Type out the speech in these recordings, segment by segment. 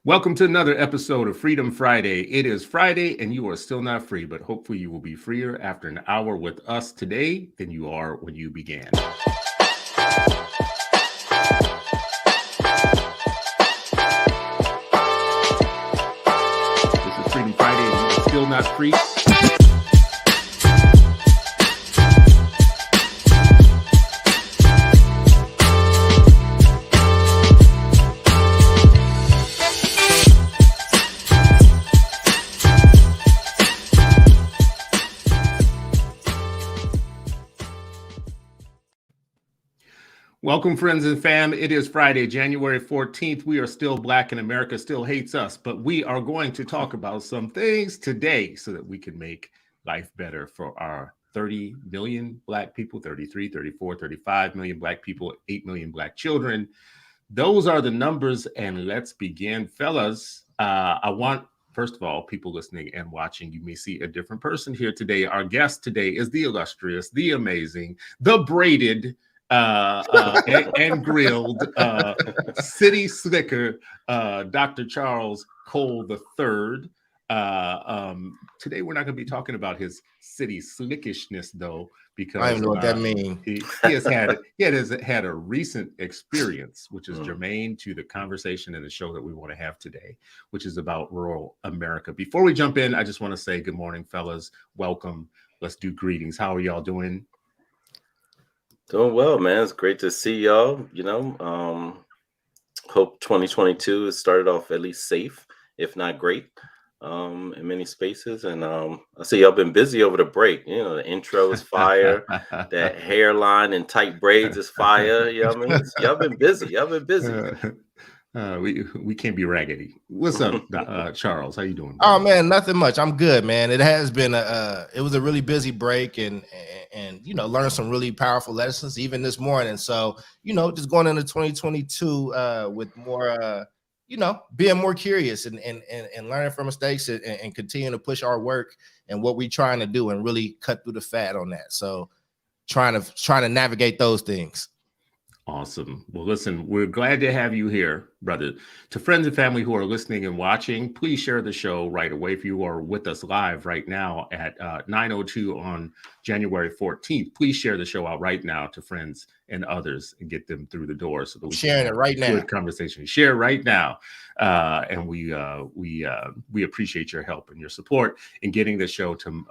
Welcome to another episode of Freedom Friday. It is Friday and you are still not free, but hopefully you will be freer after an hour with us today than you are when you began. This is Freedom Friday and you are still not free. Welcome, friends and fam. It is Friday, January 14th. We are still black and America still hates us, but we are going to talk about some things today so that we can make life better for our 30 million black people, 33, 34, 35 million black people, 8 million black children. Those are the numbers, and let's begin. Fellas, I want, first of all, people listening and watching, you may see a different person here today. Our guest today is the illustrious, the amazing, the braided, and grilled city slicker, Dr. Charles Cole III. Today we're not going to be talking about his city slickishness, though, because I don't know what that means. He has had a recent experience, which is germane to the conversation and the show that we want to have today, which is about rural America. Before we jump in, I just want to say good morning, fellas. Welcome. Let's do greetings. How are y'all doing? Doing well, man. It's great to see y'all. Hope 2022 has started off at least safe, if not great, in many spaces. And I see y'all been busy over the break. You know, the intro is fire. That hairline and tight braids is fire. You know what I mean? Y'all been busy. We can't be raggedy. What's up, Charles? How you doing? Oh man, nothing much. I'm good, man. It has been it was a really busy break, and learned some really powerful lessons even this morning. So just going into 2022 with more being more curious and learning from mistakes and continuing to push our work and what we're trying to do and really cut through the fat on that. So trying to navigate those things. Awesome. Well, listen, we're glad to have you here, brother. To friends and family who are listening and watching, please share the show right away. If you are with us live right now at 9:02 on January 14th, please share the show out right now to friends and others and get them through the door so that we sharing it right now. Good conversation. Share right now, and we appreciate your help and your support in getting the show to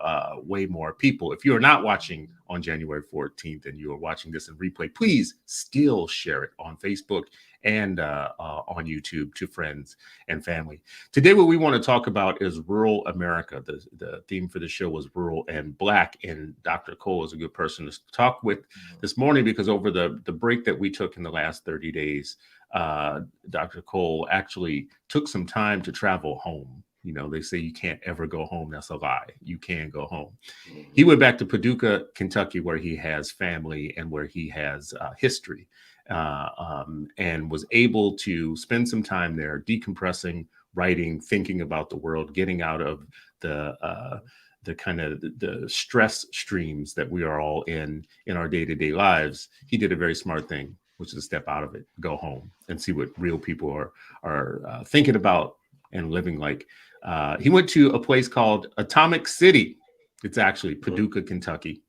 way more people. If you are not watching on January 14th and you are watching this in replay, please still share it on Facebook and on YouTube to friends and family. Today, what we want to talk about is rural America. The theme for the show was rural and black, and Dr. Cole is a good person to talk with this morning because over the break that we took in the last 30 days, Dr. Cole actually took some time to travel home. You know, they say you can't ever go home. That's a lie. You can go home. He went back to Paducah, Kentucky, where he has family and where he has history, and was able to spend some time there decompressing, writing, thinking about the world, getting out of the kind of the stress streams that we are all in our day-to-day lives. He did a very smart thing, which is to step out of it, go home and see what real people are thinking about and living like. He went to a place called Atomic City. It's actually Paducah, Kentucky.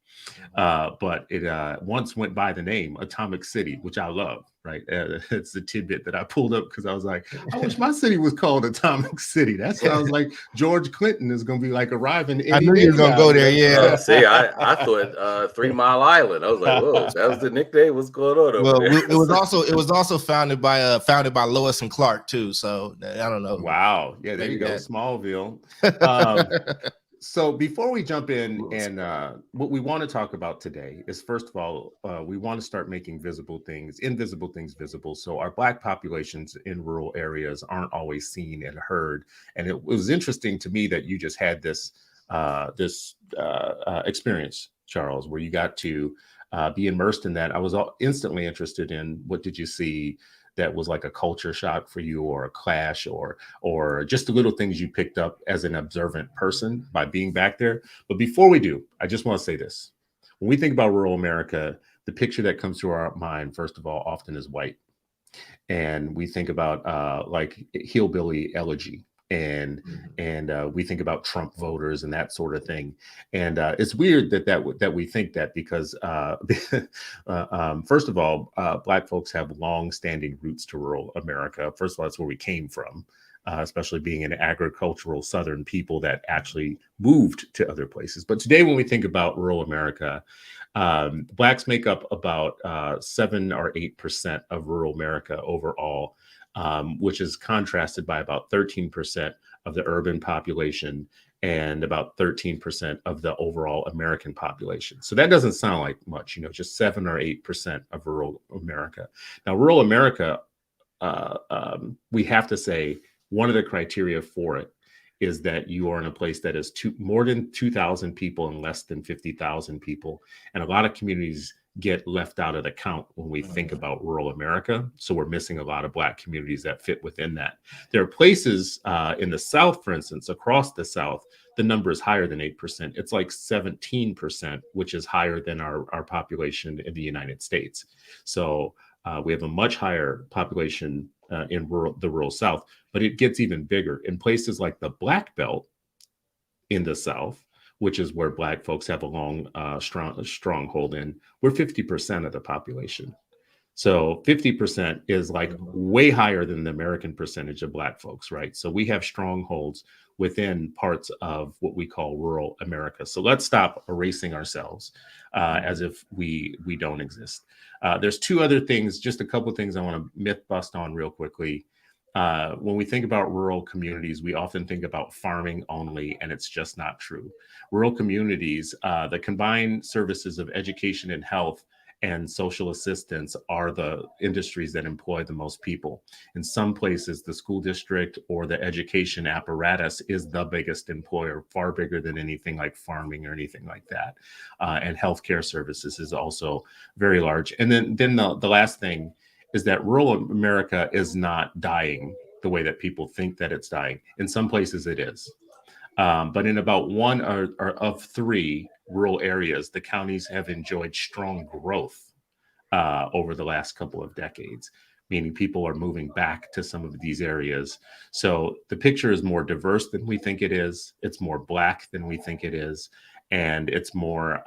But it once went by the name Atomic City, which I love, right? It's a tidbit that I pulled up because I was like, I wish my city was called Atomic City. That sounds like George Clinton is going to be like arriving. I knew you were going to go there, yeah. See, I thought 3 Mile Island. I was like, whoa, that was the nickname? What's going on over there? It was also founded by Lois and Clark, too. So, I don't know. Wow. Yeah, there you go, Smallville. So before we jump in, and what we want to talk about today is, first of all, we want to start making invisible things visible. So our Black populations in rural areas aren't always seen and heard. And it was interesting to me that you just had this experience, Charles, where you got to be immersed in that. I was instantly interested in what did you see that was like a culture shock for you, or a clash, or just the little things you picked up as an observant person by being back there. But before we do, I just want to say this. When we think about rural America, the picture that comes to our mind, first of all, often is white. and we think about like hillbilly elegy, and we think about Trump voters and that sort of thing. And it's weird that we think that, because first of all, Black folks have long-standing roots to rural America. First of all, that's where we came from. Especially being an agricultural Southern people that actually moved to other places. But today, when we think about rural America, Blacks make up about 7 or 8% of rural America overall, which is contrasted by about 13% of the urban population and about 13% of the overall American population. So that doesn't sound like much, just 7 or 8% of rural America. Now, rural America, we have to say, one of the criteria for it is that you are in a place that is more than 2,000 people and less than 50,000 people. And a lot of communities get left out of the count when we think about rural America. So we're missing a lot of Black communities that fit within that. There are places in the South, for instance, across the South, the number is higher than 8%. It's like 17%, which is higher than our population in the United States. So we have a much higher population in the rural South, but it gets even bigger in places like the Black Belt in the South, which is where Black folks have a long, stronghold in. We're 50% of the population. So 50% is like way higher than the American percentage of Black folks, right? So we have strongholds within parts of what we call rural America. So let's stop erasing ourselves as if we don't exist. There's two other things, just a couple of things I want to myth bust on real quickly. When we think about rural communities, we often think about farming only, and it's just not true. Rural communities, the combined services of education and health and social assistance are the industries that employ the most people. In some places, the school district or the education apparatus is the biggest employer, far bigger than anything like farming or anything like that. And healthcare services is also very large. And then the last thing is that rural America is not dying the way that people think that it's dying. In some places it is. But in about one or of 3 rural areas, the counties have enjoyed strong growth over the last couple of decades, meaning people are moving back to some of these areas. So the picture is more diverse than we think it is. It's more Black than we think it is. And it's more,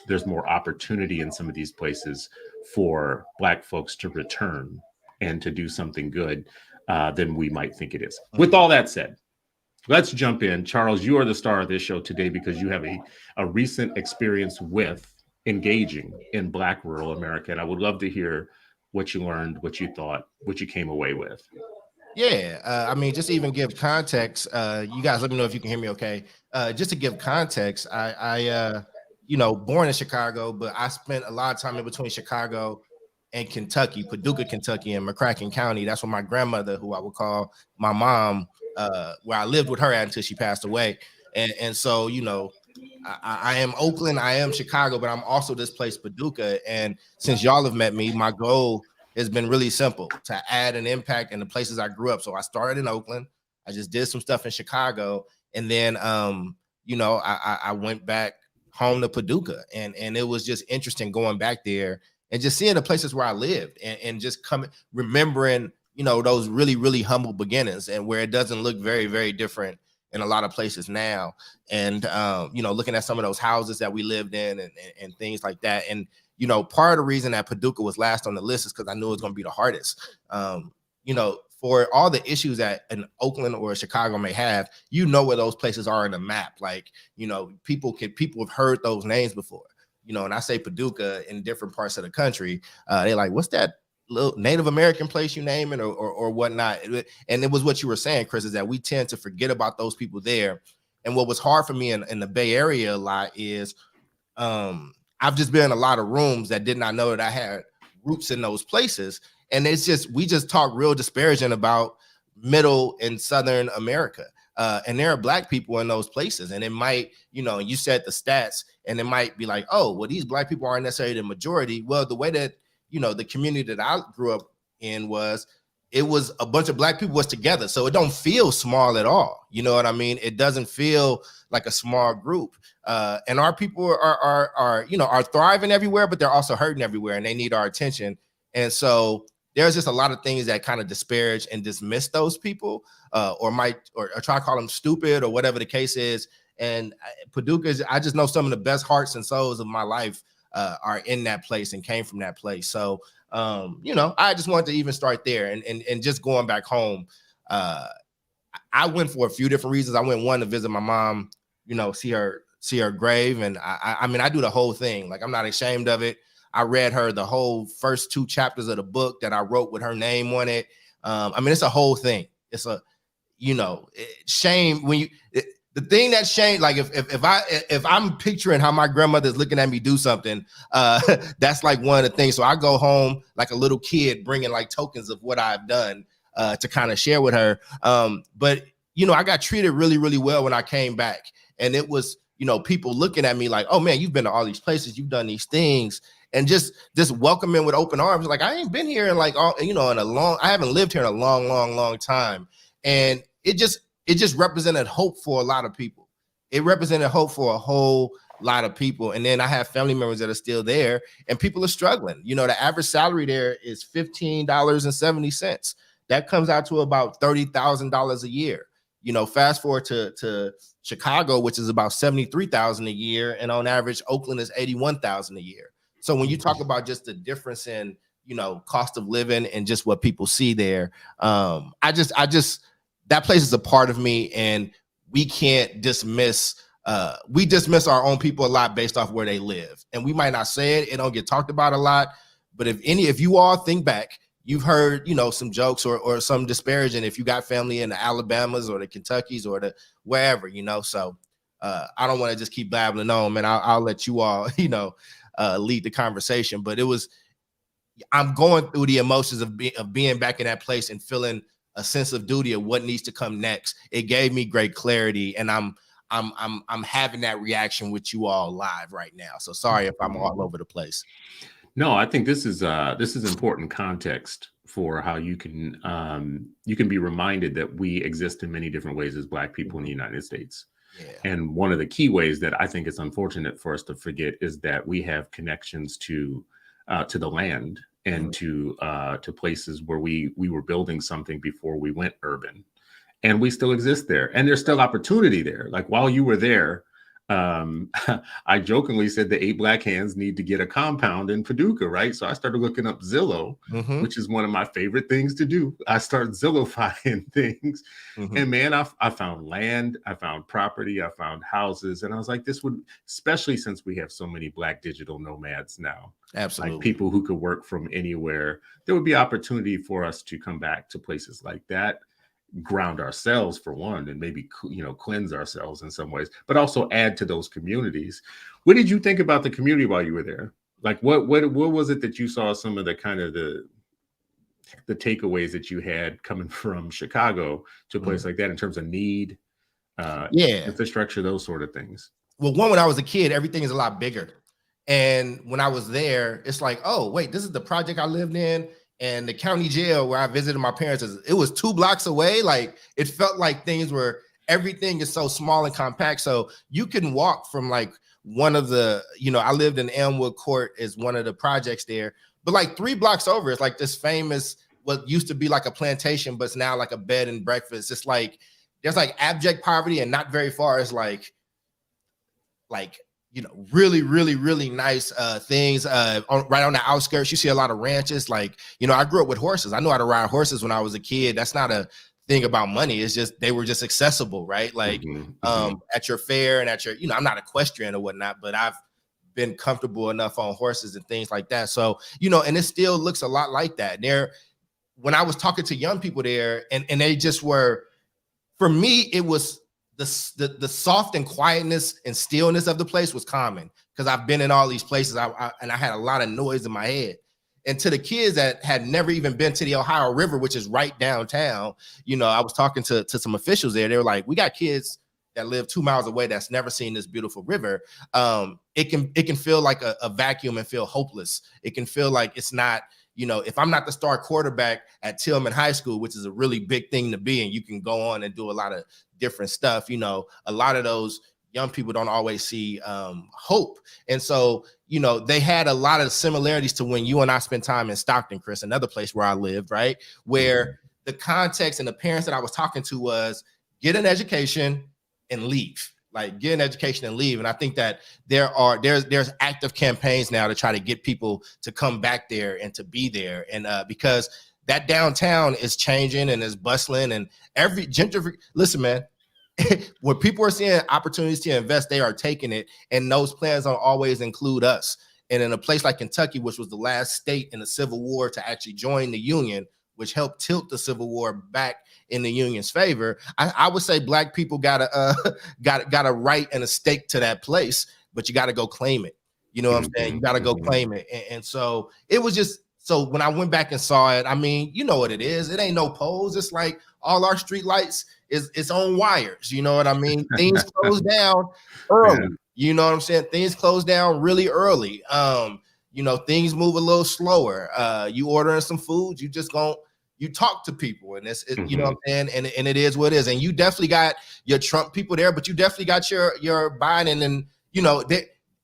there's more opportunity in some of these places for Black folks to return and to do something good than we might think it is. With all that said, let's jump in. Charles, you are the star of this show today because you have a recent experience with engaging in Black rural America. And I would love to hear what you learned, what you thought, what you came away with. Yeah, I mean, just to even give context, you guys let me know if you can hear me okay. Just to give context, I born in Chicago, but I spent a lot of time in between Chicago and Kentucky, Paducah, Kentucky, and McCracken County. That's where my grandmother, who I would call my mom, where I lived with her at until she passed away. And so, I am Oakland, I am Chicago, but I'm also this place, Paducah. And since y'all have met me, my goal has been really simple: to add an impact in the places I grew up. So I started in Oakland. I just did some stuff in Chicago. And then, I went back home to Paducah. And it was just interesting going back there and just seeing the places where I lived and just remembering, those really, really humble beginnings, and where it doesn't look very, very different in a lot of places now. And, looking at some of those houses that we lived in and things like that. And, part of the reason that Paducah was last on the list is because I knew it was going to be the hardest. For all the issues that an Oakland or Chicago may have, where those places are in the map. Like, people have heard those names before, and I say Paducah in different parts of the country. They're like, what's that little Native American place you name it or whatnot? And it was what you were saying, Chris, is that we tend to forget about those people there. And what was hard for me in the Bay Area a lot is I've just been in a lot of rooms that did not know that I had roots in those places. And we just talk real disparaging about middle and Southern America. And there are Black people in those places. And it might, you said the stats, and it might be like, oh, well, these Black people aren't necessarily the majority. Well, the way that, the community that I grew up in it was a bunch of Black people was together. So it don't feel small at all. You know what I mean? It doesn't feel like a small group. And our people are thriving everywhere, but they're also hurting everywhere, and they need our attention. And so there's just a lot of things that kind of disparage and dismiss those people, or try to call them stupid or whatever the case is. And Paducah, I just know some of the best hearts and souls of my life are in that place and came from that place. So, I just wanted to even start there, and just going back home. I went for a few different reasons. I went, one, to visit my mom, see her grave. And I mean, I do the whole thing. Like, I'm not ashamed of it. I read her the whole first 2 chapters of the book that I wrote with her name on it. I mean, it's a whole thing. It's a, shame when the thing that shame, like if I'm picturing how my grandmother's looking at me do something, that's like one of the things. So I go home like a little kid, bringing like tokens of what I've done to kind of share with her. But I got treated really, really well when I came back, and it was, people looking at me like, oh man, you've been to all these places, you've done these things, and just welcoming with open arms. Like, I ain't been here in like I haven't lived here in a long, long, long time, and it just represented hope for a lot of people. It represented hope for a whole lot of people. And then I have family members that are still there, and people are struggling. The average salary there is $15.70. That comes out to about $30,000 a year. Fast forward to Chicago, which is about $73,000 a year, and on average, Oakland is $81,000 a year. So when you talk about just the difference in cost of living and just what people see there, I just that place is a part of me, and we can't dismiss. We dismiss our own people a lot based off where they live, and we might not say it don't get talked about a lot. But if you all think back, you've heard some jokes or some disparaging if you got family in the Alabamas or the Kentuckys or the wherever. So I don't want to just keep babbling on, man. I'll let you all lead the conversation. But I'm going through the emotions of being back in that place and feeling a sense of duty of what needs to come next. It gave me great clarity, and I'm having that reaction with you all live right now. So sorry if I'm all over the place. No, I think this is important context for how you can be reminded that we exist in many different ways as Black people in the United States. Yeah. And one of the key ways that I think it's unfortunate for us to forget is that we have connections to the land and to places where we were building something before we went urban, and we still exist there, and there's still opportunity there. Like, while you were there, I jokingly said the 8 Black Hands need to get a compound in Paducah, right? So I started looking up Zillow, which is one of my favorite things to do. I started Zillowfying things, and man, I found land, I found property, I found houses, and I was like, this would, especially since we have so many Black digital nomads now, absolutely, like people who could work from anywhere, there would be opportunity for us to come back to places like that, ground ourselves for one, and maybe cleanse ourselves in some ways, but also add to those communities. What did you think about the community while you were there? Like, what was it that you saw, some of the kind of the takeaways that you had coming from Chicago to a place like that in terms of need, infrastructure, those sort of things? Well, one, when I was a kid, everything is a lot bigger, and when I was there, it's like, oh wait, this is the project I lived in. And the county jail where I visited my parents, it was 2 blocks away. Like, it felt like everything is so small and compact. So you can walk from like one of the, I lived in Elmwood Court is one of the projects there, but like 3 blocks over, it's like this famous, what used to be like a plantation, but it's now like a bed and breakfast. It's like, there's like abject poverty, and not very far is like really, really, really nice things right on the outskirts. You see a lot of ranches. Like, I grew up with horses. I knew how to ride horses when I was a kid. That's not a thing about money. It's just, they were just accessible, right? Like at your fair and at your, I'm not equestrian or whatnot, but I've been comfortable enough on horses and things like that. So, and it still looks a lot like that. When I was talking to young people there, and they just were, for me, it was, the soft and quietness and stillness of the place was common, because I've been in all these places, and I had a lot of noise in my head. And to the kids that had never even been to the Ohio River, which is right downtown, I was talking to some officials there. They were like, we got kids that live 2 miles away that's never seen this beautiful river. It can feel like a vacuum and feel hopeless. It can feel like it's not, if I'm not the star quarterback at Tillman High School, which is a really big thing to be, and you can go on and do a lot of different stuff, a lot of those young people don't always see hope. And so, you know, they had a lot of similarities to when you and I spent time in Stockton, Chris, another place where I lived, right? Where the context and the parents that I was talking to was get an education and leave. Like get an education and leave. And I think that there's active campaigns now to try to get people to come back there and to be there. And because that downtown is changing and is bustling, and every listen, man, when people are seeing opportunities to invest, they are taking it. And those plans don't always include us. And in a place like Kentucky, which was the last state in the Civil War to actually join the Union, which helped tilt the Civil War back in the Union's favor, I would say Black people got a right and a stake to that place, but you got to go claim it. You know what I'm saying? You got to go claim it. And so it was just, so when I went back and saw it, I mean, you know what it is. It ain't no poles. It's like all our street lights is its on wires. You know what I mean? Things close down early. Yeah. You know what I'm saying? Things close down really early. You know, things move a little slower. You ordering some food, you talk to people, and you know what I'm saying? And it is what it is. And you definitely got your Trump people there, but you definitely got your Biden, and you know,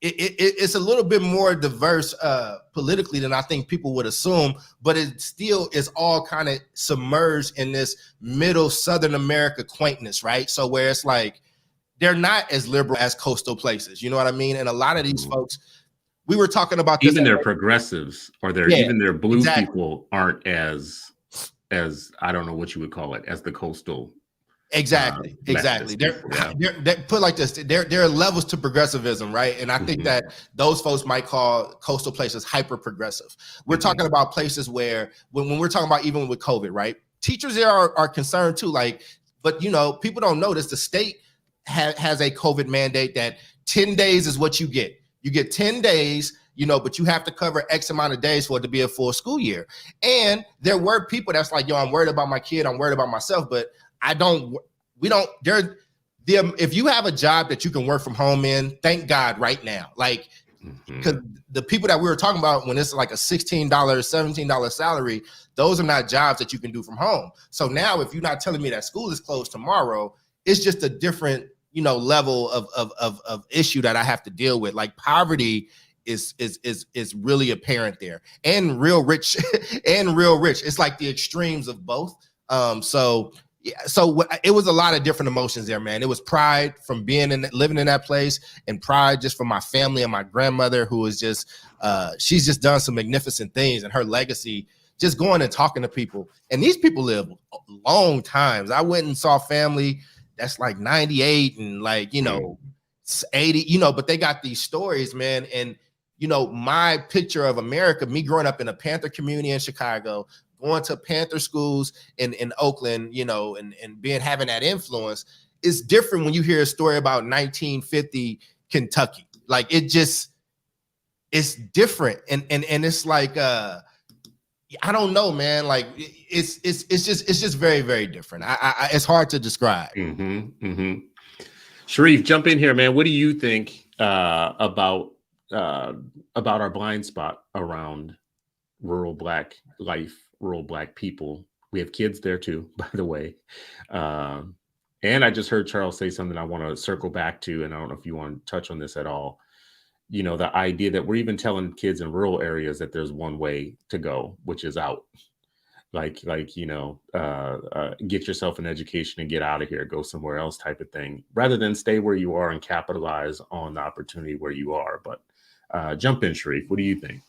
it's a little bit more diverse politically than I think people would assume, but it still is all kind of submerged in this middle Southern America quaintness, right? So where it's like they're not as liberal as coastal places, you know what I mean? And a lot of these folks, we were talking about this, even their progressives or even their blue people aren't as I don't know what you would call it, as the coastal. Exactly. They're put like this. There are levels to progressivism, right? And I think that those folks might call coastal places hyper progressive. We're talking about places where when we're talking about even with COVID, right? Teachers there are concerned too. Like, but you know, people don't notice the state has a COVID mandate that 10 days is what you get. You get 10 days. You know, but you have to cover X amount of days for it to be a full school year. And there were people that's like, yo, I'm worried about my kid. I'm worried about myself, but if you have a job that you can work from home in, thank God right now. Like, because the people that we were talking about, when it's like a $16, $17 salary, those are not jobs that you can do from home. So now if you're not telling me that school is closed tomorrow, it's just a different, you know, level of issue that I have to deal with. Like poverty is really apparent there, and real rich. It's like the extremes of both. So it was a lot of different emotions there, man. It was pride from living in that place, and pride just from my family and my grandmother, who is just she's just done some magnificent things, and her legacy, just going and talking to people. And these people live long times. I went and saw family that's like 98 and like, you know, 80, you know, but they got these stories, man. And you know, my picture of America, me growing up in a Panther community in Chicago, going to Panther schools in Oakland, you know, and having that influence, is different when you hear a story about 1950 Kentucky. Like it's different. And it's like I don't know, man. Like it's just very, very different. It's hard to describe. Sharif, jump in here, man. What do you think about our blind spot around rural Black life, rural Black people? We have kids there too, by the way. And I just heard Charles say something I want to circle back to, and I don't know if you want to touch on this at all. You know, the idea that we're even telling kids in rural areas that there's one way to go, which is out. Like, you know, get yourself an education and get out of here, go somewhere else type of thing, rather than stay where you are and capitalize on the opportunity where you are. But jump in, Sharif. What do you think?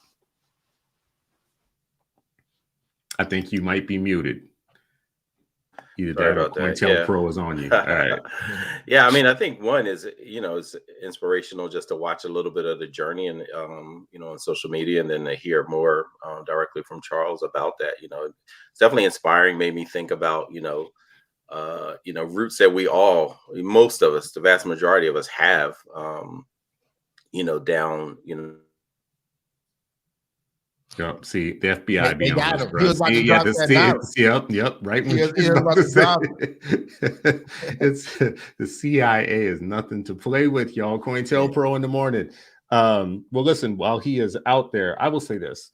I think you might be muted. Either that or COINTELPRO is on you. All right. Yeah, I mean, I think one is, you know, it's inspirational just to watch a little bit of the journey and, you know, on social media, and then to hear more directly from Charles about that. You know, it's definitely inspiring. Made me think about, you know, roots that most of us, the vast majority of us have, you know, down, you know. Yep. See, the FBI be on this, bro. Yep. Right. It's the CIA is nothing to play with, y'all. COINTELPRO in the morning. Well, listen, while he is out there, I will say this.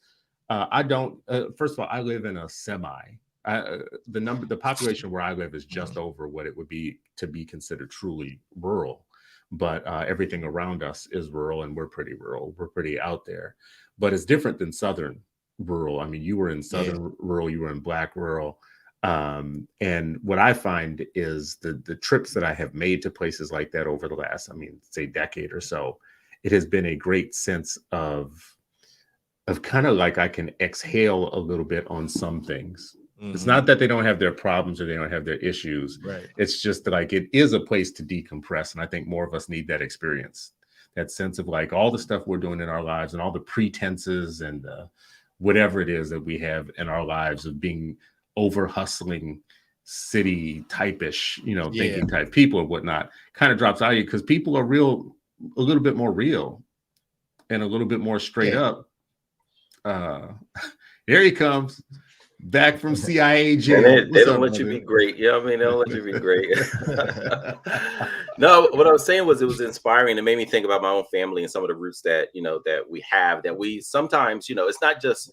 I don't. First of all, I live in a semi. The population where I live is just over what it would be to be considered truly rural. but everything around us is rural, and we're pretty rural. We're pretty out there, but it's different than Southern rural. I mean, you were in Southern rural, you were in Black rural. And what I find is the trips that I have made to places like that over the last, I mean, say decade or so, it has been a great sense of kind of like I can exhale a little bit on some things. It's not that they don't have their problems or they don't have their issues. Right. It's just that like it is a place to decompress. And I think more of us need that experience, that sense of like all the stuff we're doing in our lives and all the pretenses and whatever it is that we have in our lives of being over hustling city type-ish, thinking type people or whatnot, kind of drops out of you because people are real, a little bit more real and a little bit more straight up. Here he comes. Back from CIA jail. They don't let you be great. Yeah, I mean, they don't let you be great. No, what I was saying was it was inspiring. It made me think about my own family and some of the roots that, that we have, that we sometimes, it's not just,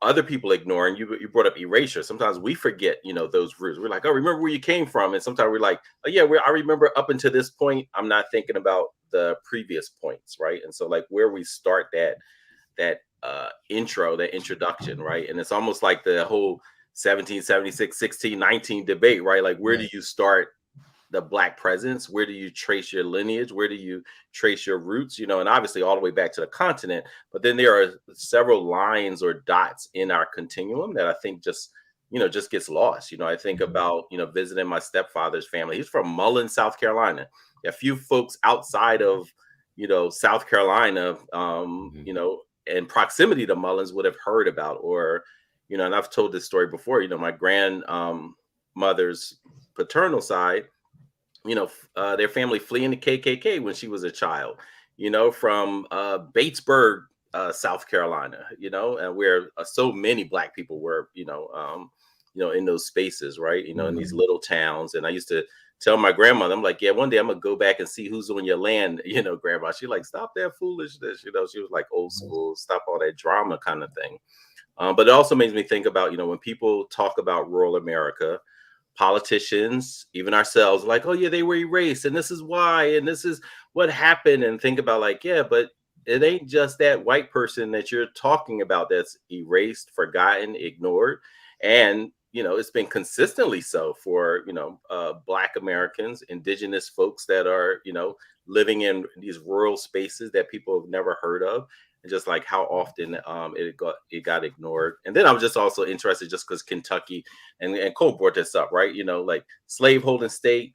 other people ignoring. You brought up erasure. Sometimes we forget, those roots. We're like, oh, remember where you came from. And sometimes we're like, oh, yeah, I remember up until this point. I'm not thinking about the previous points, right? And so like where we start that intro, that introduction, right? And it's almost like the whole 1776, 1619 debate, right? Like where do you start the Black presence? Where do you trace your lineage? Where do you trace your roots? And obviously all the way back to the continent, but then there are several lines or dots in our continuum that I think just gets lost. I think about, visiting my stepfather's family. He's from Mullen, South Carolina. A few folks outside of, South Carolina, and proximity to Mullins would have heard about, or, and I've told this story before, my grandmother's paternal side, their family fleeing the KKK when she was a child, from Batesburg, South Carolina, and where so many Black people were, in those spaces, right, in these little towns. And I used to tell my grandmother, I'm like, yeah, one day I'm gonna go back and see who's on your land, grandma. She like, stop that foolishness, she was like old school, stop all that drama kind of thing. But it also makes me think about, when people talk about rural America, politicians, even ourselves, like, oh yeah, they were erased and this is why, and this is what happened, and think about like, yeah, but it ain't just that white person that you're talking about that's erased, forgotten, ignored. And it's been consistently so for, Black Americans, indigenous folks that are, living in these rural spaces that people have never heard of. And just like how often it got ignored. And then I was just also interested just because Kentucky and Cole brought this up, right? Like slaveholding state,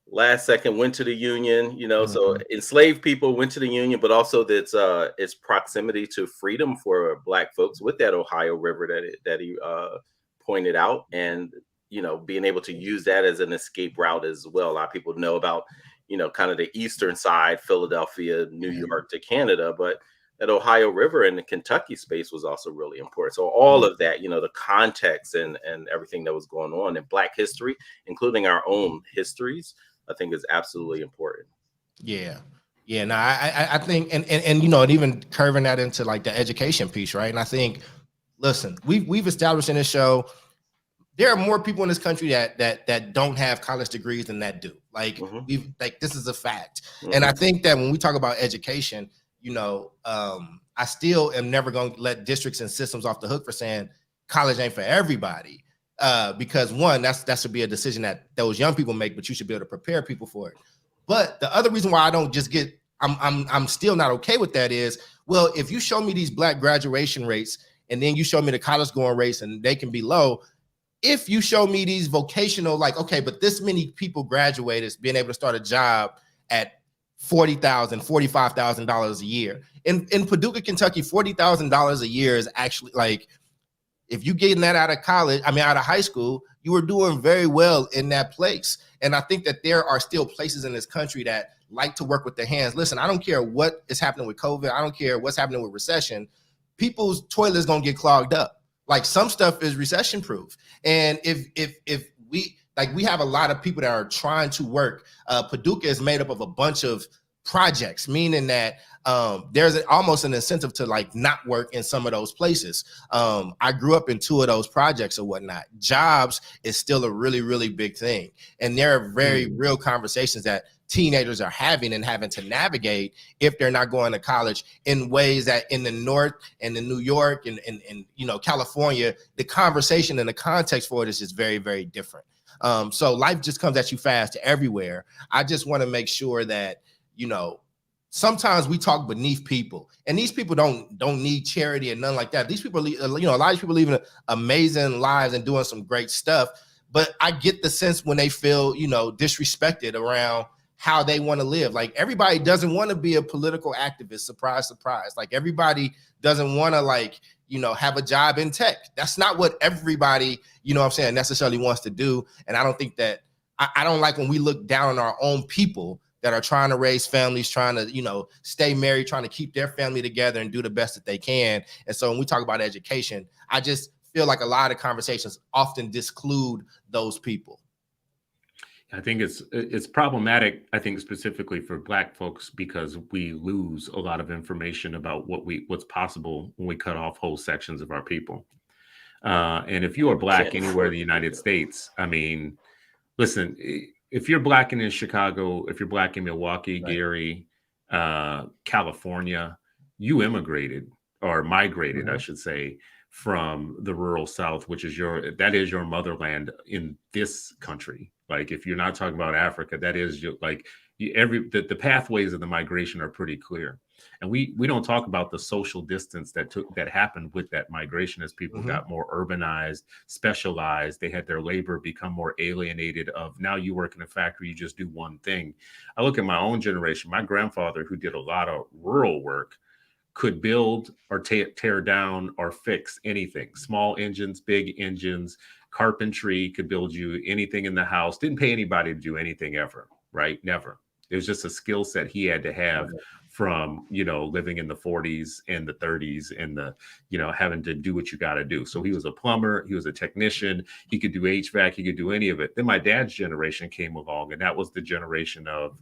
last second went to the Union, so enslaved people went to the Union, but also that's its proximity to freedom for Black folks with that Ohio River that he pointed out, and being able to use that as an escape route as well. A lot of people know about kind of the eastern side, Philadelphia, New York to Canada, but that Ohio River and the Kentucky space was also really important. So all of that, the context and everything that was going on in Black history, including our own histories, I think is absolutely important. Yeah. No, I think, and and even curving that into like the education piece, right? And I think, listen, we've established in this show, there are more people in this country that don't have college degrees than that do. Like this is a fact. And I think that when we talk about education, I still am never going to let districts and systems off the hook for saying college ain't for everybody. Because one, that should be a decision that those young people make, but you should be able to prepare people for it. But the other reason why I don't just I'm still not okay with that is, well, if you show me these Black graduation rates and then you show me the college going rates and they can be low, if you show me these vocational, like, okay, but this many people graduated being able to start a job at $40,000, $45,000 a year. In Paducah, Kentucky, $40,000 a year is actually like, if you getting that out of college, out of high school, you were doing very well in that place. And I think that there are still places in this country that like to work with their hands. Listen, I don't care what is happening with COVID. I don't care what's happening with recession. People's toilets gonna get clogged up. Like some stuff is recession proof. And if we have a lot of people that are trying to work. Paducah is made up of a bunch of projects, meaning that there's almost an incentive to like not work in some of those places. I grew up in two of those projects or whatnot. Jobs is still a really, really big thing. And there are very real conversations that teenagers are having to navigate if they're not going to college in ways that in the North and in New York and California, the conversation and the context for it is just very, very different. So life just comes at you fast everywhere. I just want to make sure that, sometimes we talk beneath people, and these people don't need charity and nothing like that. These people, a lot of people living amazing lives and doing some great stuff. But I get the sense when they feel, disrespected around how they want to live. Like, everybody doesn't want to be a political activist. Surprise, surprise. Like, everybody doesn't want to have a job in tech. That's not what everybody, necessarily wants to do. And I don't think that I don't like when we look down on our own people that are trying to raise families, trying to, stay married, trying to keep their family together and do the best that they can. And so when we talk about education, I just feel like a lot of conversations often disclude those people. I think it's problematic, I think, specifically for Black folks, because we lose a lot of information about what's possible when we cut off whole sections of our people. And if you are Black anywhere in the United States, I mean, listen, if you're Black in Chicago, if you're Black in Milwaukee, right, Gary, California, you immigrated or migrated, mm-hmm, I should say, from the rural South, which is that is your motherland in this country. Like, if you're not talking about Africa, that is the pathways of the migration are pretty clear. And we don't talk about the social distance that happened with that migration as people, mm-hmm, got more urbanized, specialized. They had their labor become more alienated of, now you work in a factory, you just do one thing. I look at my own generation. My grandfather, who did a lot of rural work, could build or tear down or fix anything. Small engines, big engines, carpentry, could build you anything in the house. Didn't pay anybody to do anything ever, right? Never. It was just a skill set he had to have from, living in the 40s and the 30s and having to do what you got to do. So he was a plumber, he was a technician, he could do HVAC, he could do any of it. Then my dad's generation came along, and that was the generation of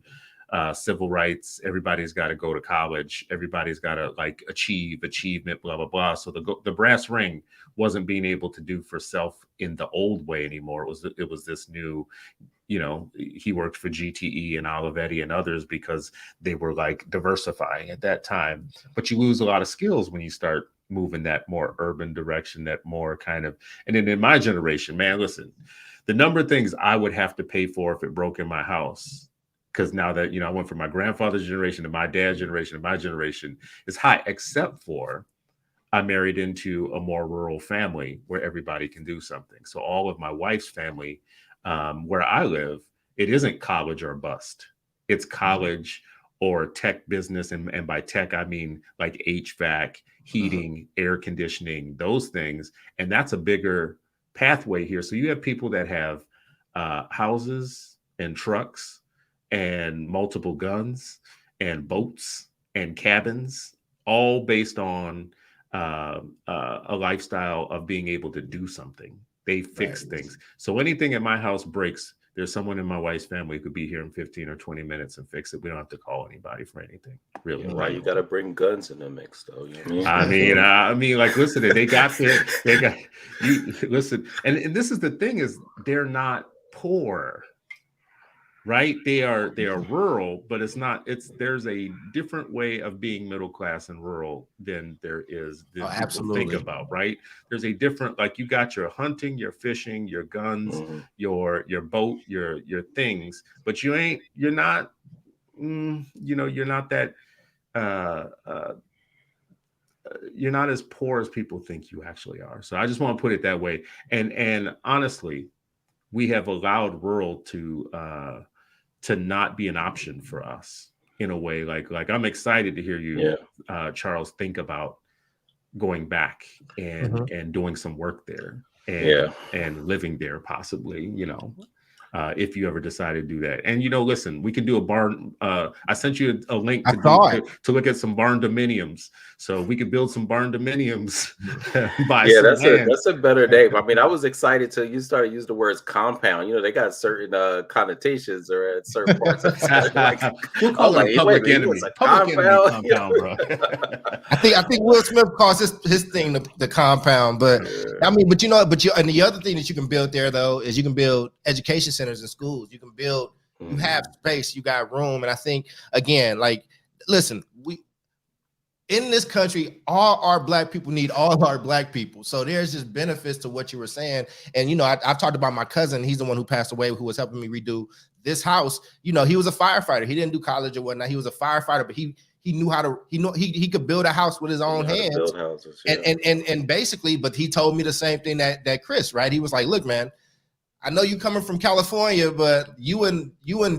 civil rights. Everybody's got to go to college. Everybody's got to achievement, blah, blah, blah. So the brass ring wasn't being able to do for self in the old way anymore. It was this new, he worked for GTE and Olivetti and others because they were diversifying at that time. But you lose a lot of skills when you start moving that more urban direction, that more kind of, and then in my generation, man, listen, the number of things I would have to pay for if it broke in my house, because now that, I went from my grandfather's generation to my dad's generation to my generation, is high, except for I married into a more rural family where everybody can do something. So all of my wife's family, where I live, it isn't college or bust. It's college or tech business. And by tech, I mean like HVAC, heating, air conditioning, those things. And that's a bigger pathway here. So you have people that have houses and trucks and multiple guns and boats and cabins, all based on a lifestyle of being able to do something. They fix things. So anything at my house breaks, there's someone in my wife's family who could be here in 15 or 20 minutes and fix it. We don't have to call anybody for anything. Really. Why you got to bring guns in the mix, though? You know what I mean, listen, they got you listen. And this is the thing, is they're not poor. Right? They are rural, but there's a different way of being middle class and rural than there is than people think about, right? There's a different, you got your hunting, your fishing, your guns, your boat, your things, but you're not that you're not as poor as people think you actually are. So I just want to put it that way. And honestly, we have allowed rural to not be an option for us in a way. Like I'm excited to hear you, Charles, think about going back and doing some work there and living there, possibly, if you ever decide to do that. And, listen, we can do a barn. I sent you a link to look at some barn dominiums. So we could build some barn dominiums. That's a better name. I mean, I was excited till you started using the words compound. They got certain connotations or at certain parts of it. We'll call it public enemy. Public enemy compound, bro. I think Will Smith calls his thing the compound. But I mean, and the other thing that you can build there, though, is you can build education centers in schools. You can build You have space, you got room. And I think, again, like, listen, in this country, all our black people need all our black people. So there's just benefits to what you were saying. And, you know, I've talked about my cousin. He's the one who passed away, who was helping me redo this house. You know, he was a firefighter. He didn't do college or whatnot. He was a firefighter, but he knew how to, he could build a house with his own hands. Build houses, yeah. and basically, but he told me the same thing that Chris, right? He was like, look, man, I know you coming from California, but you in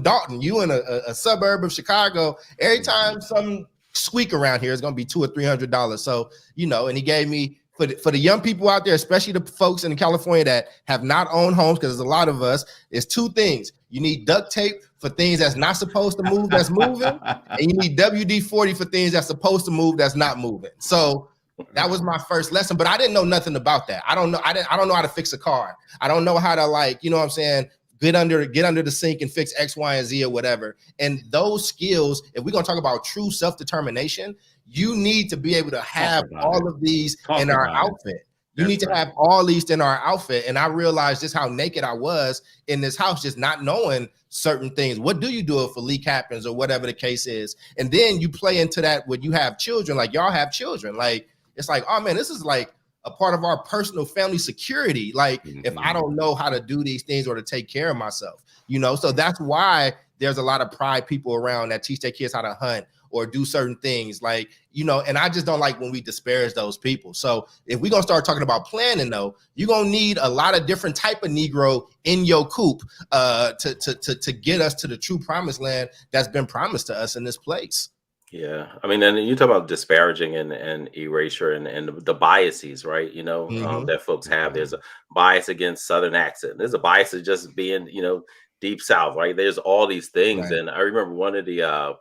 Dalton, you in a suburb of Chicago. Every time some squeak around here is going to be $200 or $300. So, you know, and he gave me for the young people out there, especially the folks in California that have not owned homes, because there's a lot of us, is two things. You need duct tape for things that's not supposed to move, that's moving, and you need WD-40 for things that's supposed to move, that's not moving. So that was my first lesson, but I didn't know nothing about that. I don't know how to fix a car. I don't know how to, like, you know what I'm saying, get under the sink and fix X, Y, and Z or whatever. And those skills, if we're going to talk about true self-determination, you need to be able to have all of these in our outfit. You need to have all these in our outfit. And I realized just how naked I was in this house, just not knowing certain things. What do you do if a leak happens or whatever the case is? And then you play into that when you have children, like y'all have children. Like, it's like, oh man, this is like a part of our personal family security. Like, if I don't know how to do these things or to take care of myself, you know, so that's why there's a lot of pride people around that teach their kids how to hunt or do certain things, like, you know, and I just don't like when we disparage those people. So if we're going to start talking about planning, though, you're going to need a lot of different type of Negro in your coop to get us to the true promised land that's been promised to us in this place. Yeah, I mean, and you talk about disparaging and erasure and the biases, right? You know, that folks have. There's a bias against Southern accent. There's a bias of just being, you know, deep South, right? There's all these things, and I remember one of the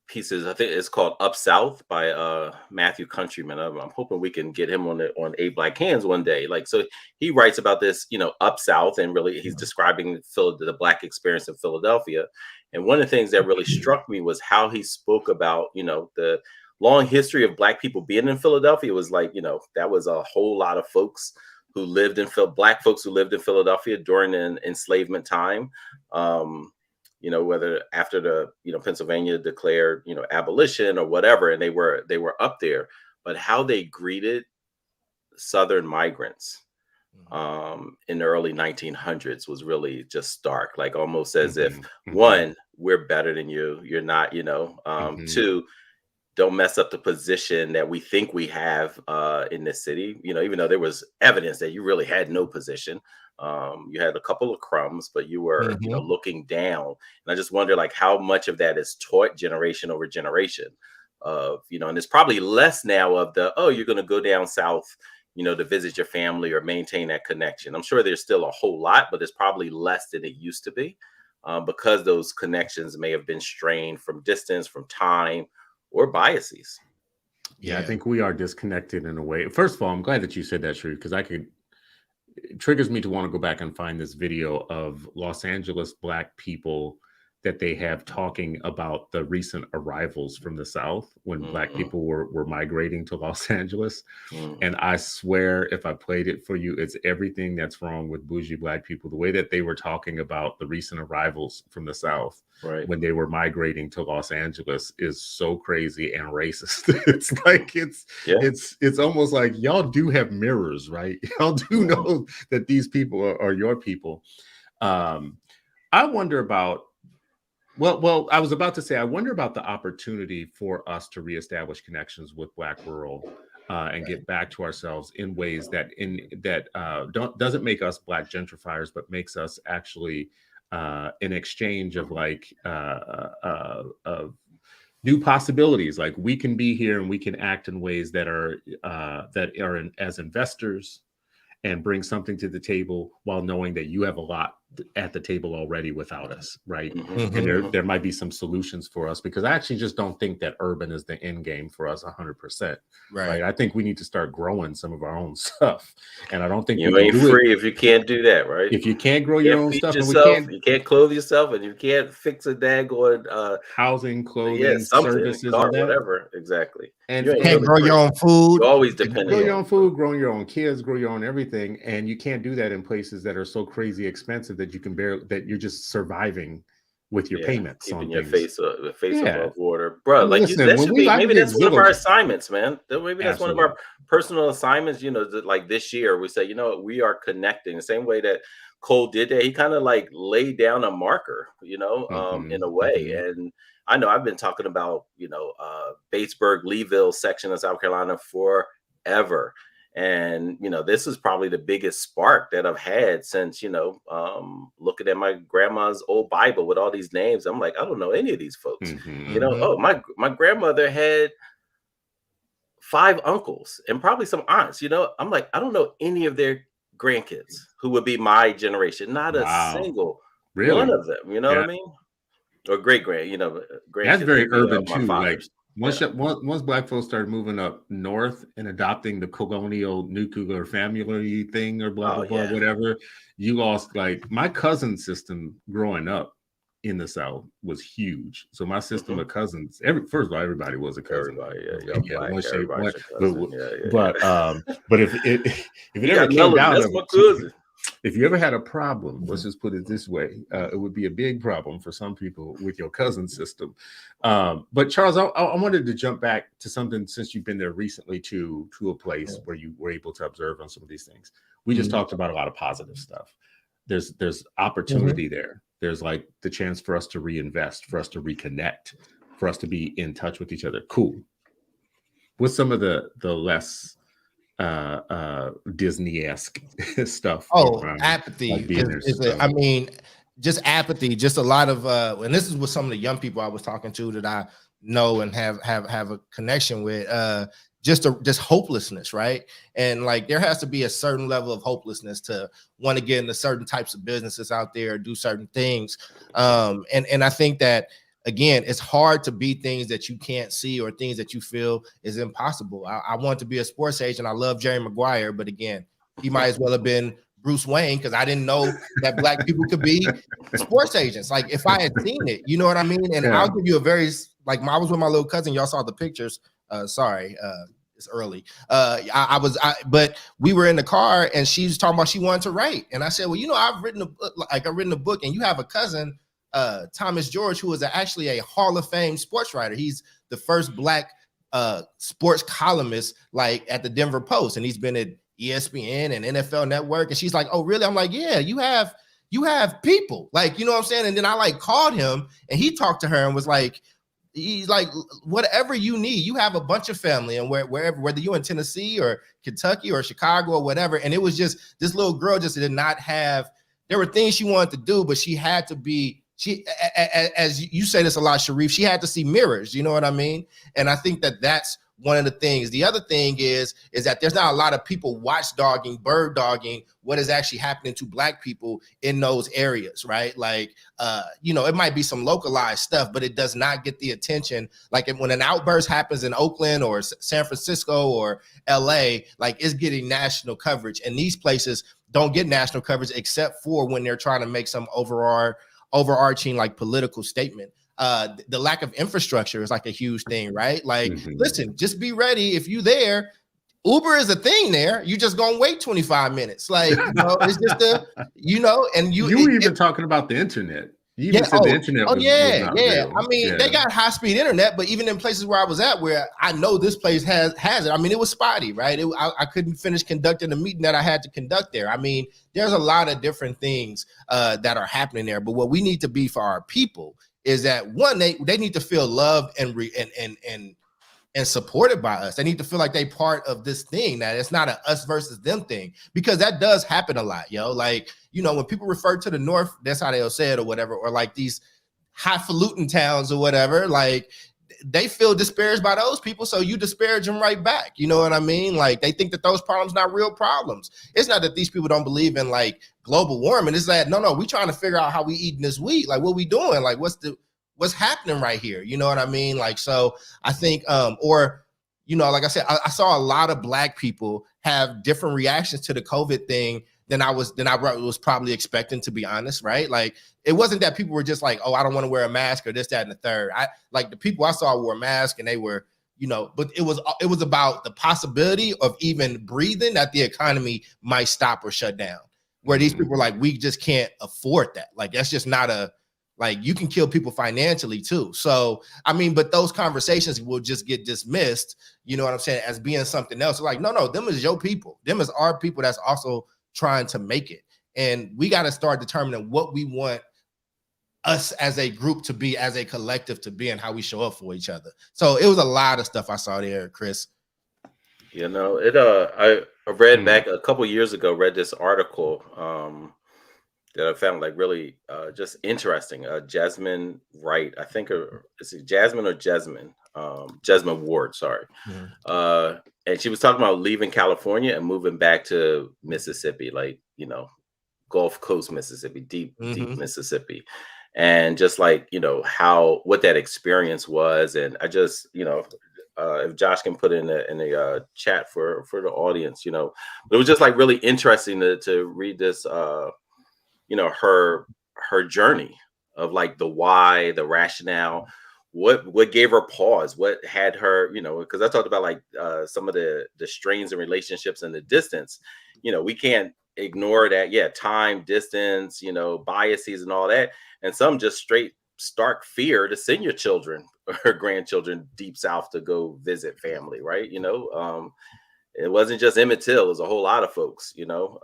pieces, I think it's called Up South by Matthew Countryman. I'm hoping we can get him on Eight Black Hands one day. Like, so he writes about this, you know, Up South, and really he's describing the Black experience in Philadelphia. And one of the things that really struck me was how he spoke about, you know, the long history of Black people being in Philadelphia. It was like, you know, that was a whole lot of folks who lived in Black folks who lived in Philadelphia during an enslavement time. You know, whether after the, you know, Pennsylvania declared, you know, abolition or whatever, and they were up there, but how they greeted Southern migrants in the early 1900s was really just stark, like almost as if, one, we're better than you, you're not, you know, two, don't mess up the position that we think we have in this city, you know, even though there was evidence that you really had no position. You had a couple of crumbs, but you were, you know, looking down. And I just wonder, like, how much of that is taught generation over generation of, you know, and it's probably less now of the, oh, you're going to go down south, you know, to visit your family or maintain that connection. I'm sure there's still a whole lot, but it's probably less than it used to be because those connections may have been strained from distance, from time, or biases. Yeah, I think we are disconnected in a way. First of all, I'm glad that you said that, Sharif, because it triggers me to want to go back and find this video of Los Angeles Black people that they have talking about the recent arrivals from the South when Black people were migrating to Los Angeles. And I swear, if I played it for you, it's everything that's wrong with bougie Black people. The way that they were talking about the recent arrivals from the South when they were migrating to Los Angeles is so crazy and racist. It's like, it's almost like y'all do have mirrors, right? Y'all do know that these people are your people. I wonder about, well, I was about to say, I wonder about the opportunity for us to reestablish connections with Black rural and get back to ourselves in ways that doesn't make us Black gentrifiers, but makes us actually an exchange of like of new possibilities. Like, we can be here and we can act in ways that are as investors and bring something to the table while knowing that you have a lot at the table already without us, right? And there might be some solutions for us, because I actually just don't think that urban is the end game for us 100%. Right. I think we need to start growing some of our own stuff. And I don't think you ain't free if you can't do that, right? If you can't grow your own stuff, yourself, you can't clothe yourself, and you can't fix a daggone housing, clothing, services, car, whatever. Exactly. And you can't grow your own food. You're always dependent. Grow your own food, grow your own kids, grow your own everything. And you can't do that in places that are so crazy expensive that you can bear, that you're just surviving with your payments keeping on your things. face above water, bro. Like Listen, that when should be, I can maybe get that's one of our Zillow, assignments, man. Maybe that's one of absolutely. our personal assignments. Like this year, we say, you know what, we are connecting the same way that Cole did that. He kind of like laid down a marker, in a way. And I know I've been talking about, Batesburg, Leeville section of South Carolina forever. And this is probably the biggest spark that I've had since looking at my grandma's old Bible with all these names. I'm like, I don't know any of these folks. Oh, my grandmother had 5 uncles and probably some aunts. I'm like, I don't know any of their grandkids who would be my generation. Not a single one of them. You know what I mean? Or grandkids. That's very urban of my too. father's. Once Black folks started moving up north and adopting the colonial nuclear family thing or blah blah whatever, you all, like, my cousin system growing up in the South was huge. So my system of cousins, first of all, everybody was a cousin. But if it ever came down to it, if you ever had a problem, let's just put it this way, it would be a big problem for some people with your cousin system. But Charles, I wanted to jump back to something, since you've been there recently to a place where you were able to observe on some of these things. We just talked about a lot of positive stuff. There's opportunity there. There's like the chance for us to reinvest, for us to reconnect, for us to be in touch with each other. Cool. What's some of the less Disney-esque stuff? Apathy. Just apathy. Just a lot of and this is with some of the young people I was talking to that I know and have a connection with. Just hopelessness, right? And like there has to be a certain level of hopelessness to want to get into certain types of businesses out there, do certain things. And I think that, again, it's hard to be things that you can't see or things that you feel is impossible. I want to be a sports agent. I love Jerry Maguire, but again, he might as well have been Bruce Wayne, because I didn't know that Black people could be sports agents. Like if I had seen it, you know what I mean? And I'll give you I was with my little cousin. Y'all saw the pictures. It's early. But we were in the car and she was talking about she wanted to write. And I said, well, I've written a book, and you have a cousin, Thomas George, who is actually a Hall of Fame sports writer. He's the first Black sports columnist, like at the Denver Post, and he's been at ESPN and NFL Network. And she's like, oh, really? I'm like, yeah, you have people, like, you know what I'm saying? And then I like called him and he talked to her and was like, he's like, whatever you need, you have a bunch of family, and wherever, whether you're in Tennessee or Kentucky or Chicago or whatever. And it was just, this little girl just did not have, there were things she wanted to do, but she had to be, as you say this a lot, Sharif, she had to see mirrors, you know what I mean? And I think that that's one of the things. The other thing is that there's not a lot of people bird dogging what is actually happening to Black people in those areas, right? Like, it might be some localized stuff, but it does not get the attention. Like when an outburst happens in Oakland or San Francisco or LA, like it's getting national coverage. And these places don't get national coverage except for when they're trying to make some overarching like political statement. The lack of infrastructure is like a huge thing, right? Like, listen, just be ready. If you there, Uber is a thing there. You just gonna wait 25 minutes. Like, it's just and you were even talking about the internet. You even said the internet was not real. I mean, they got high-speed internet, but even in places where I was at, where I know this place has it, I mean, it was spotty, right? I couldn't finish conducting the meeting that I had to conduct there. I mean, there's a lot of different things that are happening there. But what we need to be for our people is that, one, they need to feel loved and supported by us. They need to feel like they part of this thing, that it's not a us versus them thing, because that does happen a lot, yo. Like, when people refer to the North, that's how they'll say it or whatever, or like these highfalutin towns or whatever, like they feel disparaged by those people, so you disparage them right back. You know what I mean? Like they think that those problems not real problems. It's not that these people don't believe in like global warming. It's that no, we trying to figure out how we eating this wheat. Like what we doing? Like what's happening right here? You know what I mean? Like, so I think, like I said, I saw a lot of Black people have different reactions to the COVID thing than I was probably expecting, to be honest, right? Like, it wasn't that people were just like, oh, I don't want to wear a mask or this, that, and the third. The people I saw wore masks and they were, but it was about the possibility of even breathing, that the economy might stop or shut down. where these people are like, we just can't afford that. Like, that's just not like, you can kill people financially too. So, I mean, but those conversations will just get dismissed, you know what I'm saying, as being something else. Like, no, them is your people. Them is our people that's also trying to make it. And we got to start determining what we want us as a group to be, as a collective to be, and how we show up for each other. So it was a lot of stuff I saw there, Chris. You know, I read back a couple years ago, read this article that I found like really just interesting. Jasmine Wright, I think, is it Jasmine or Jasmine? Jasmine Ward, sorry. And she was talking about leaving California and moving back to Mississippi, like, you know, Gulf Coast Mississippi, deep Mississippi. And just like, you know, what that experience was. And I just, you know, if Josh can put in the chat for the audience, you know, it was just like really interesting to read this, you know, her journey of like the why, the rationale, what gave her pause, what had her, you know, because I talked about like some of the strains and relationships and the distance, you know, we can't ignore that. Yeah, time, distance, you know, biases and all that, and some just straight stark fear to send your children or grandchildren deep south to go visit family, right? You know, it wasn't just Emmett Till, it was a whole lot of folks, you know,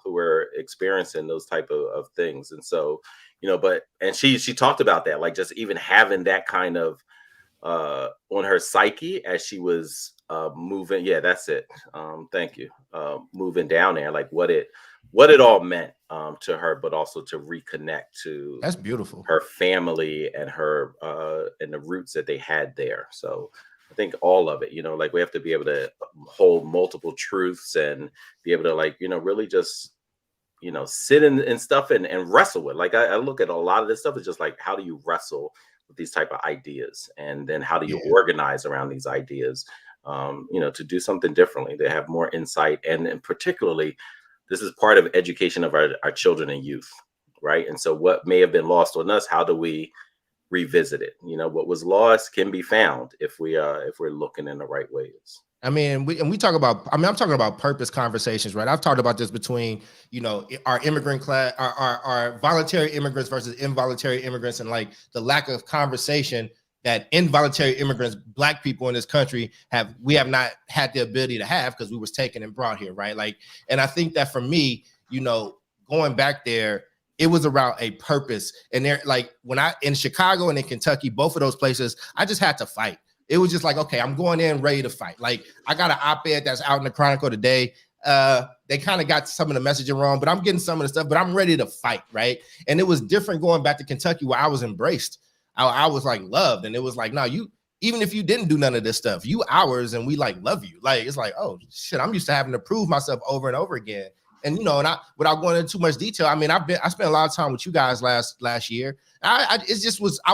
who were experiencing those type of things. And so, you know, and she talked about that, like just even having that kind of on her psyche as she was moving. Yeah, that's it. Thank you. Moving down there, like what it all meant to her, but also to reconnect to, that's beautiful, her family and her and the roots that they had there. So I think all of it, you know, like we have to be able to hold multiple truths and be able to, like, you know, really just, you know, sit in stuff and wrestle with. Like I look at a lot of this stuff, it's just like, how do you wrestle with these type of ideas, and then how do you organize around these ideas, you know, to do something differently, to have more insight, and particularly this is part of education of our children and youth, right? And so what may have been lost on us, how do we revisit it? You know, what was lost can be found if we're looking in the right ways. I mean, we talk about, I mean, I'm talking about purpose conversations, right? I've talked about this between, you know, our immigrant class, our voluntary immigrants versus involuntary immigrants, and like the lack of conversation that involuntary immigrants, Black people in this country we have not had the ability to have, because we was taken and brought here, right? Like, and I think that for me, you know, going back there, it was around a purpose. And there, like when in Chicago and in Kentucky, both of those places, I just had to fight. It was just like, okay, I'm going in ready to fight. Like I got an op-ed that's out in the Chronicle today. They kind of got some of the messaging wrong, but I'm getting some of the stuff, but I'm ready to fight, right? And it was different going back to Kentucky, where I was embraced. I was like loved. And it was like, no, you, even if you didn't do none of this stuff, you ours, and we like love you. Like, it's like, oh shit, I'm used to having to prove myself over and over again. And, you know, and without going into too much detail, I mean, I spent a lot of time with you guys last year. I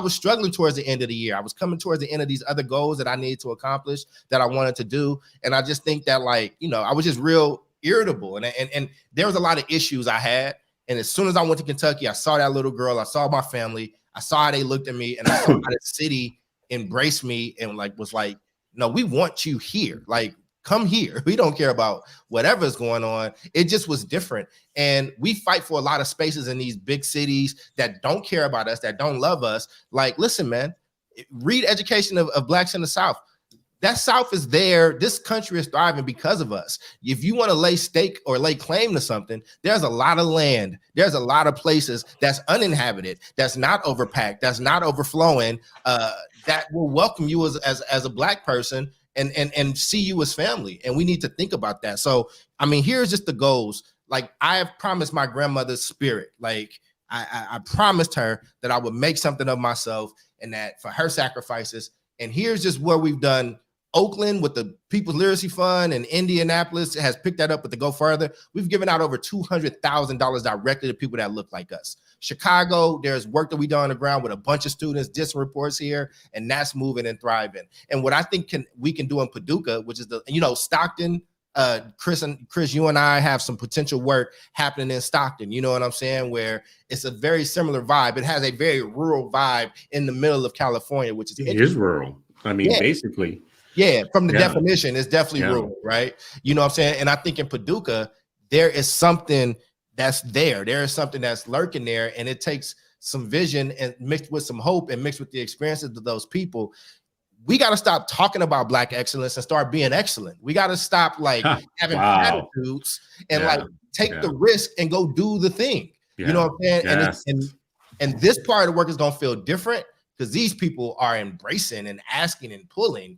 was struggling towards the end of the year. I was coming towards the end of these other goals that I needed to accomplish, that I wanted to do. And I just think that, like, you know, I was just real irritable. And there was a lot of issues I had. And as soon as I went to Kentucky, I saw that little girl, I saw my family, I saw how they looked at me, and I saw how the city embraced me and like was like, no, we want you here. Like, come here. We don't care about whatever's going on. It just was different. And we fight for a lot of spaces in these big cities that don't care about us, that don't love us. Like, listen, man, read Education of Blacks in the South. That South is there. This country is thriving because of us. If you want to lay stake or lay claim to something, there's a lot of land. There's a lot of places that's uninhabited, that's not overpacked, that's not overflowing, that will welcome you as a Black person and see you as family. And we need to think about that. So, I mean, here's just the goals. Like, I have promised my grandmother's spirit. Like, I promised her that I would make something of myself, and that for her sacrifices. And here's just where we've done. Oakland with the People's Literacy Fund, and Indianapolis has picked that up, but to go further, we've given out over $200,000 directly to people that look like us. Chicago, there's work that we done on the ground with a bunch of students, distant reports here, and that's moving and thriving. And what I think we can do in Paducah, which is Stockton, Chris, you and I have some potential work happening in Stockton, you know what I'm saying, where it's a very similar vibe. It has a very rural vibe in the middle of California, which is it is rural. I mean, basically. Yeah, from the definition, it's definitely rural, right? You know what I'm saying? And I think in Paducah, there is something that's there. There is something that's lurking there, and it takes some vision and mixed with some hope and mixed with the experiences of those people. We got to stop talking about Black excellence and start being excellent. We got to stop like having platitudes and like take the risk and go do the thing. You know what I'm saying? Yes. And this part of the work is gonna feel different because these people are embracing and asking and pulling.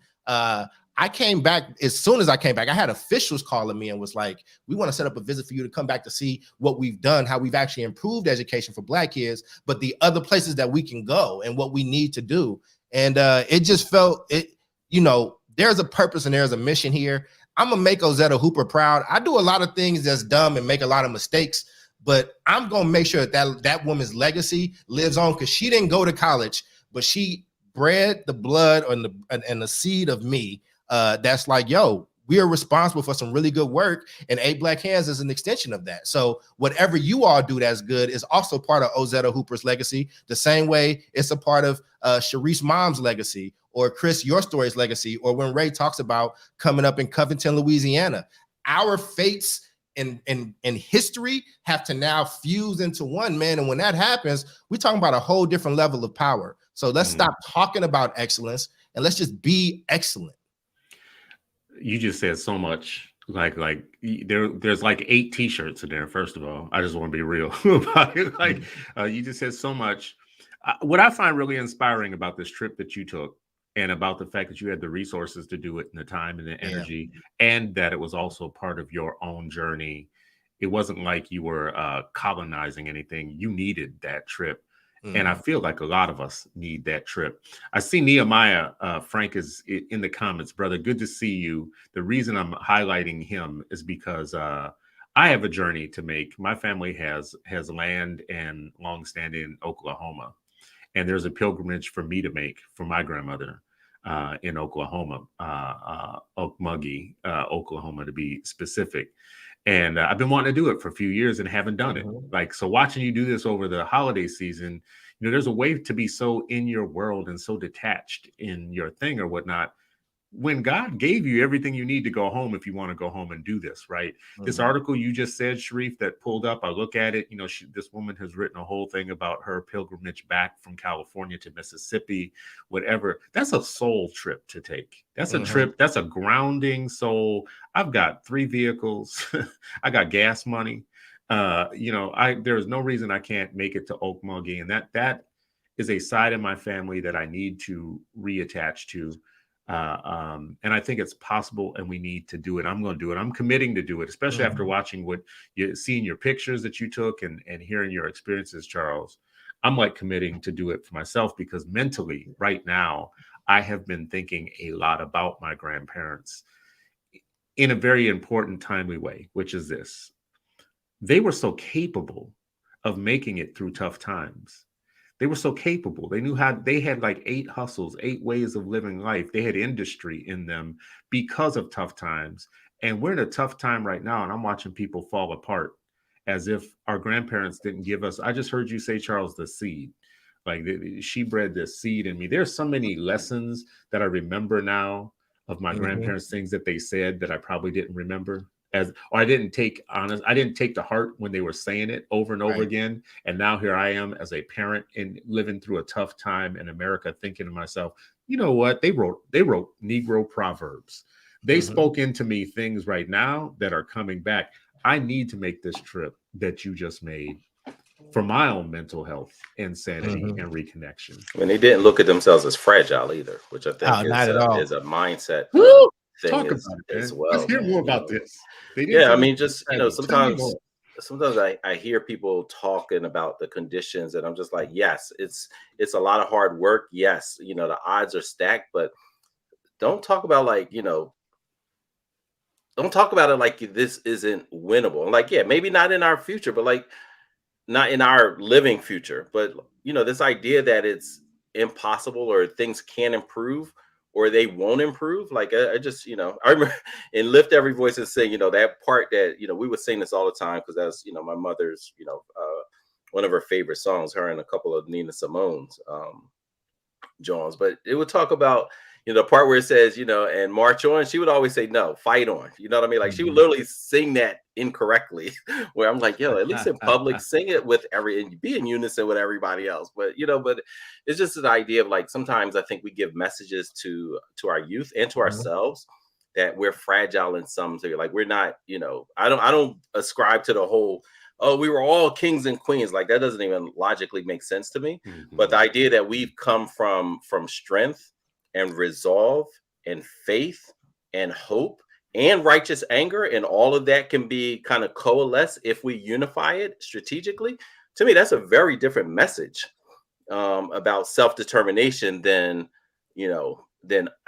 I came back as soon as I came back. I had officials calling me and was like, "We want to set up a visit for you to come back to see what we've done, how we've actually improved education for Black kids, but the other places that we can go and what we need to do." And it just felt it. You know, there's a purpose and there's a mission here. I'm gonna make Ozetta Hooper proud. I do a lot of things that's dumb and make a lot of mistakes, but I'm gonna make sure that woman's legacy lives on because she didn't go to college, but she bred the blood and the seed of me. That's like, yo, we are responsible for some really good work, and 8 Black Hands is an extension of that. So whatever you all do that's good is also part of Ozetta Hooper's legacy, the same way it's a part of Sharif's mom's legacy, or Chris, your story's legacy, or when Ray talks about coming up in Covington, Louisiana. Our fates and history have to now fuse into one, man. And when that happens, we're talking about a whole different level of power. So let's stop talking about excellence and let's just be excellent. You just said so much. Like there's like 8 t-shirts in there. First of all, I just want to be real about it. Like you just said so much. What I find really inspiring about this trip that you took, and about the fact that you had the resources to do it, and the time and the energy, and that it was also part of your own journey. It wasn't like you were colonizing anything. You needed that trip. And I feel like a lot of us need that trip. I see Nehemiah Frank is in the comments. Brother, good to see you. The reason I'm highlighting him is because I have a journey to make. My family has land and longstanding in Oklahoma. And there's a pilgrimage for me to make for my grandmother in Oklahoma, Okmulgee, Oklahoma, to be specific. And I've been wanting to do it for a few years and haven't done it. Like, so watching you do this over the holiday season, you know, there's a way to be so in your world and so detached in your thing or whatnot, when God gave you everything you need to go home, if you want to go home and do this, right? This article you just said, Sharif, that pulled up, I look at it, you know, this woman has written a whole thing about her pilgrimage back from California to Mississippi, whatever. That's a soul trip to take. That's a trip. That's a grounding soul. I've got 3 vehicles. I got gas money. You know, there's no reason I can't make it to Okmulgee. And that is a side of my family that I need to reattach to. And I think it's possible, and we need to do it. I'm going to do it. I'm committing to do it, especially after watching seeing your pictures that you took and hearing your experiences, Charles. I'm like committing to do it for myself, because mentally right now, I have been thinking a lot about my grandparents in a very important, timely way, which is this. They were so capable of making it through tough times. They were so capable. They knew how. They had like 8 hustles, 8 ways of living life. They had industry in them because of tough times. And we're in a tough time right now. And I'm watching people fall apart as if our grandparents didn't give us. I just heard you say, Charles, the seed. Like she bred this seed in me. There's so many lessons that I remember now of my grandparents, things that they said that I probably didn't remember. I didn't take to heart when they were saying it over and over again. And now here I am as a parent and living through a tough time in America, thinking to myself, you know what? They wrote Negro proverbs. They spoke into me things right now that are coming back. I need to make this trip that you just made for my own mental health and sanity and reconnection. And they didn't look at themselves as fragile either, which I think is a mindset. Talk about it as well. Let's hear more about this. I mean, just, you know, sometimes I hear people talking about the conditions, and I'm just like, yes, it's a lot of hard work. Yes, you know, the odds are stacked, but don't talk about like, you know, don't talk about it like this isn't winnable. Like, yeah, maybe not in our future, but like not in our living future. But, you know, this idea that it's impossible or things can improve or they won't improve. Like I just, you know, I remember in Lift Every Voice and Sing, you know, that part that, you know, we would sing this all the time because that's, you know, my mother's, you know, one of her favorite songs, her and a couple of Nina Simone's Jones. But it would talk about, the part where it says, and march on, she would always say, no, fight on. You know what I mean? Like she would literally sing that incorrectly, where I'm like, yo, at least in public, sing it with be in unison with everybody else. But, but it's just an idea of like, sometimes I think we give messages to our youth and to ourselves that we're fragile in some, so like, we're not, I don't ascribe to the whole, oh, we were all kings and queens. Like that doesn't even logically make sense to me. But the idea that we've come from strength and resolve and faith and hope and righteous anger, and all of that can be kind of coalesce if we unify it strategically. To me, that's a very different message about self-determination than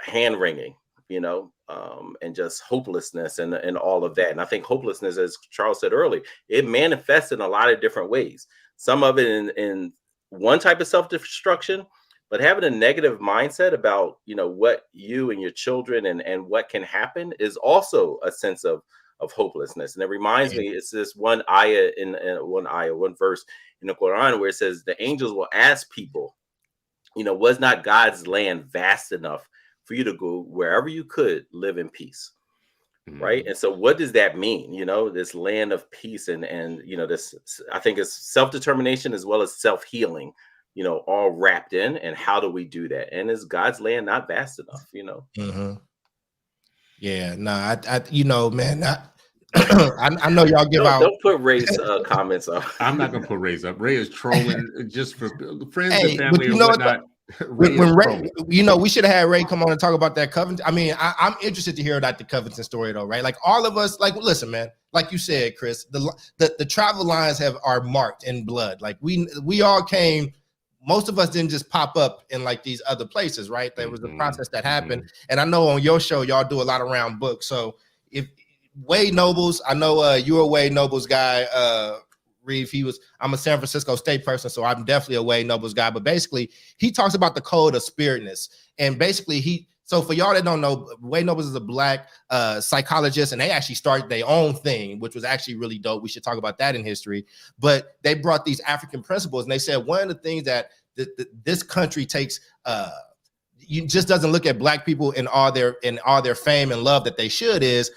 hand wringing, and just hopelessness and all of that. And I think hopelessness, as Charles said earlier, it manifests in a lot of different ways. Some of it in one type of self-destruction, but having a negative mindset about, what you and your children and what can happen is also a sense of hopelessness. And it reminds me, it's this one ayah one verse in the Quran where it says the angels will ask people, was not God's land vast enough for you to go wherever you could live in peace? Right. And so what does that mean? This land of peace and this, I think, is self-determination as well as self-healing, all wrapped in. And how do we do that? And is God's land not vast enough? Yeah, no, I man, I know y'all give out. Don't put Ray's comments up. I'm not gonna put Ray's up. Ray is trolling just for friends and family but and whatnot. When Ray, we should have had Ray come on and talk about that Covington. I mean, I'm interested to hear about the Covington story, though, right? Like all of us, like, listen, man, like you said, Chris, the travel lines are marked in blood. Like we all came. Most of us didn't just pop up in like these other places, right? There was a process that happened. And I know on your show, y'all do a lot around books. So if Wade Nobles, I know you're a Wade Nobles guy, Reeve. I'm a San Francisco State person, so I'm definitely a Wade Nobles guy. But basically, he talks about the code of spiritness. And basically, so for y'all that don't know, Wade Nobles is a Black psychologist, and they actually started their own thing, which was actually really dope. We should talk about that in history. But they brought these African principles, and they said one of the things that this country takes, just doesn't look at Black people in all their fame and love that they should, is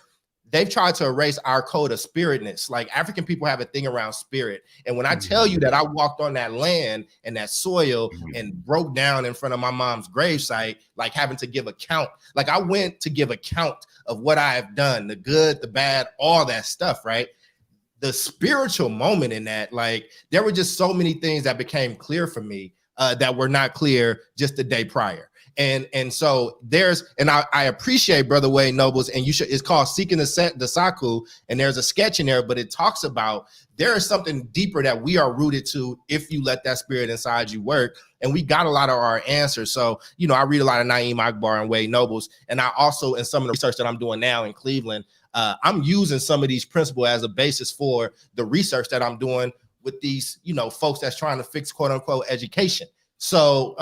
they've tried to erase our code of spiritness. Like African people have a thing around spirit. And when I tell you that I walked on that land and that soil and broke down in front of my mom's gravesite, like having to give account, like I went to give account of what I have done, the good, the bad, all that stuff, right? The spiritual moment in that, like there were just so many things that became clear for me that were not clear just the day prior. And so I appreciate Brother Wade Nobles, and it's called Seeking the Saku, and there's a sketch in there, but it talks about there is something deeper that we are rooted to if you let that spirit inside you work. And we got a lot of our answers. So, I read a lot of Naeem Akbar and Wade Nobles, and I also, in some of the research that I'm doing now in Cleveland, I'm using some of these principles as a basis for the research that I'm doing with these, folks that's trying to fix quote unquote education. So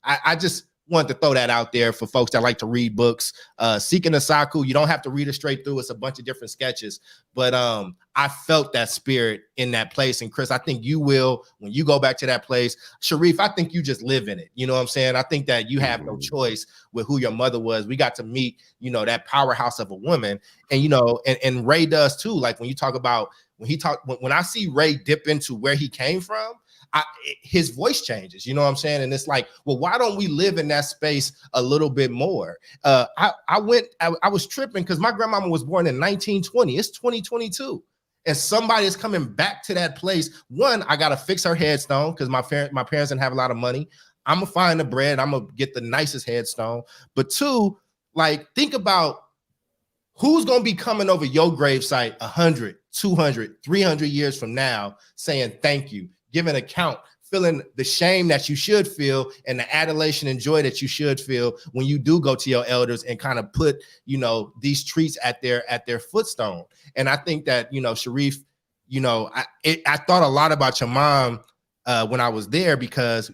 I just wanted to throw that out there for folks that like to read books. Seeking the Saku, you don't have to read it straight through. It's a bunch of different sketches. But I felt that spirit in that place. And Chris, I think you will when you go back to that place. Sharif, I think you just live in it. You know what I'm saying? I think that you have no choice with who your mother was. We got to meet, that powerhouse of a woman. And, and Ray does too. Like when you talk about, when I see Ray dip into where he came from, his voice changes, you know what I'm saying? And it's like, well, why don't we live in that space a little bit more? I was tripping because my grandmama was born in 1920. It's 2022. And somebody is coming back to that place. One, I got to fix her headstone because my parents didn't have a lot of money. I'm going to find the bread. I'm going to get the nicest headstone. But two, like, think about who's going to be coming over your gravesite 100, 200, 300 years from now saying thank you, giving account, feeling the shame that you should feel and the adulation and joy that you should feel when you do go to your elders and kind of put, these treats at their footstone. And I think that, Sharif, I thought a lot about your mom when I was there because,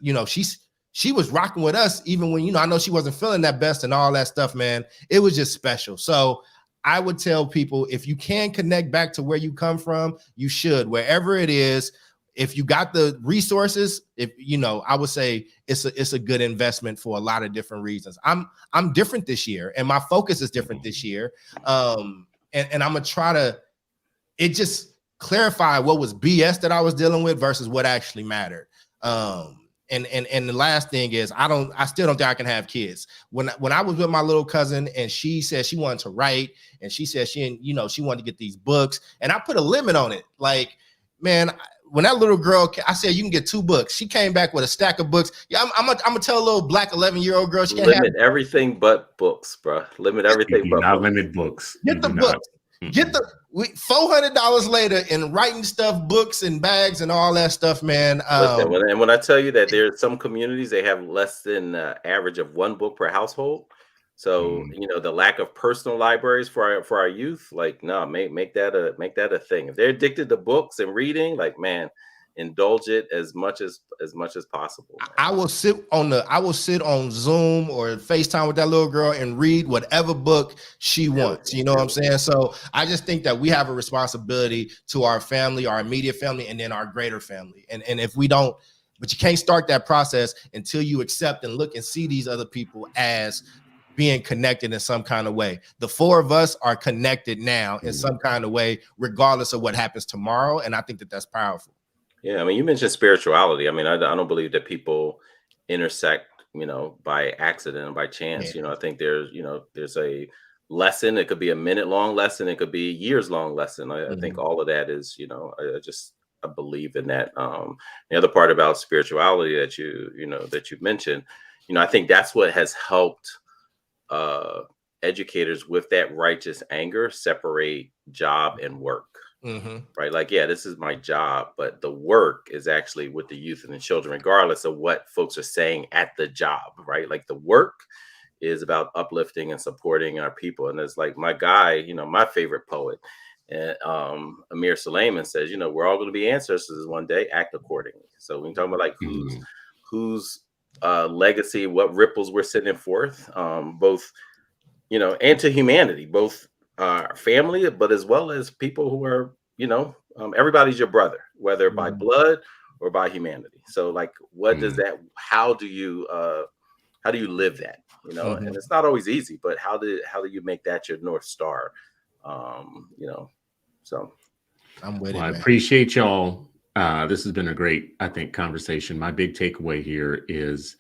she was rocking with us even when, I know she wasn't feeling that best and all that stuff, man. It was just special. So I would tell people, if you can connect back to where you come from, you should, wherever it is. if you got the resources, if you know, I would say it's a good investment for a lot of different reasons. I'm different this year, and my focus is different this year. And I'm gonna try to just clarify what was BS that I was dealing with versus what actually mattered. And the last thing is I still don't think I can have kids. When I was with my little cousin and she said she wanted to write and she said she wanted to get these books, and I put a limit on it. Like, man, when that little girl, I said you can get 2 books. She came back with a stack of books. Yeah, I'm gonna tell a little black 11-year-old girl she can't limit everything but books, bro. Limit everything but not books. limit books. Get the books. Get the $400 later in writing stuff, books and bags and all that stuff, man. Listen, when I tell you that there's some communities, they have less than average of 1 book per household. So the lack of personal libraries for our youth, like, no, make that a thing. If they're addicted to books and reading, like, man, indulge it as much as possible. Man. I will sit on Zoom or FaceTime with that little girl and read whatever book she wants. You know what I'm saying? So I just think that we have a responsibility to our family, our immediate family, and then our greater family. And if we don't, but you can't start that process until you accept and look and see these other people as being connected in some kind of way. The 4 of us are connected now in some kind of way, regardless of what happens tomorrow. And I think that that's powerful. Yeah, I mean, you mentioned spirituality. I mean, I don't believe that people intersect, by accident and by chance. I think there's a lesson. It could be a minute-long lesson. It could be a years-long lesson. I think all of that is, I believe in that. The other part about spirituality that you mentioned, I think that's what has helped educators with that righteous anger separate job and work. Right, like, yeah, this is my job, but the work is actually with the youth and the children, regardless of what folks are saying at the job. Right, like the work is about uplifting and supporting our people. And it's like my guy, my favorite poet, Amir Suleiman says, we're all going to be ancestors one day. Act accordingly. So when you talk about like whose legacy, what ripples we're sending forth, both and to humanity, both family, but as well as people who are, everybody's your brother, whether by blood or by humanity. So like, what does that, how do you live that, and it's not always easy, but how do you make that your North Star? So I'm with it. I appreciate y'all. This has been a great, I think, conversation. My big takeaway here is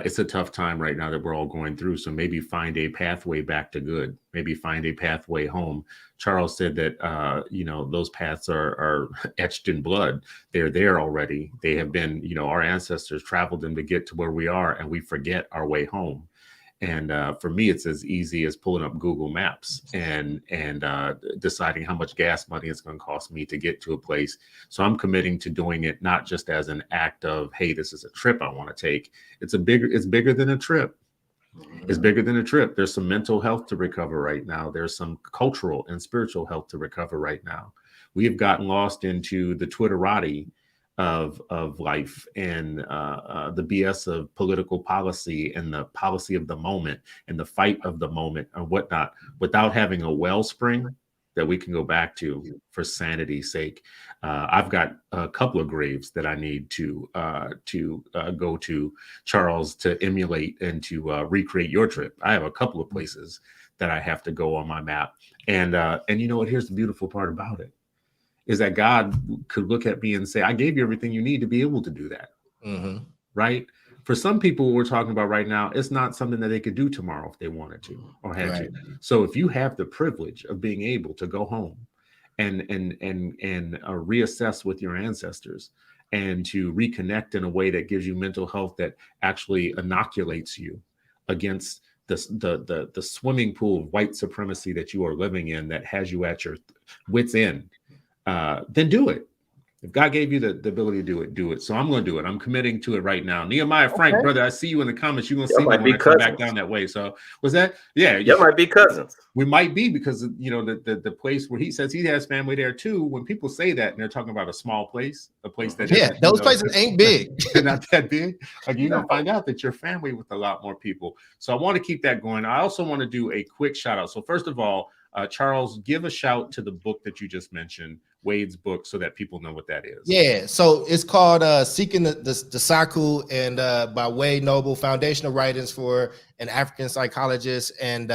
it's a tough time right now that we're all going through. So maybe find a pathway back to good. Maybe find a pathway home. Charles said that, those paths are etched in blood. They're there already. They have been, our ancestors traveled them to get to where we are, and we forget our way home. And for me, it's as easy as pulling up Google Maps and deciding how much gas money it's going to cost me to get to a place. So I'm committing to doing it not just as an act of, hey, this is a trip I want to take. It's bigger than a trip. It's bigger than a trip. There's some mental health to recover right now. There's some cultural and spiritual health to recover right now. We have gotten lost into the Twitterati of life and the BS of political policy and the policy of the moment and the fight of the moment and whatnot, without having a wellspring that we can go back to for sanity's sake. I've got a couple of graves that I need to go to, Charles, to emulate and to recreate your trip. I have a couple of places that I have to go on my map. And you know what? Here's the beautiful part about it. Is that God could look at me and say, I gave you everything you need to be able to do that. Right? For some people we're talking about right now, it's not something that they could do tomorrow if they wanted to or had to. So if you have the privilege of being able to go home and reassess with your ancestors and to reconnect in a way that gives you mental health that actually inoculates you against the swimming pool of white supremacy that you are living in, that has you at your wits' end, then do it. If God gave you the ability to do it, do it. So I'm going to do it. I'm committing to it right now. Nehemiah Frank, brother, I see you in the comments. You're going to see me when I come back down that way. So was that? Yeah. You might be cousins. We might be, because, the place where he says he has family there too. When people say that and they're talking about a small place, a place that those places ain't big. They're not that big. Like, you're going to find out that you're family with a lot more people. So I want to keep that going. I also want to do a quick shout out. So first of all, Charles, give a shout to the book that you just mentioned. Wade's book so that people know what that is? Yeah, so it's called Seeking the Saku, and by Wade Noble, Foundational Writings for an African Psychologist. And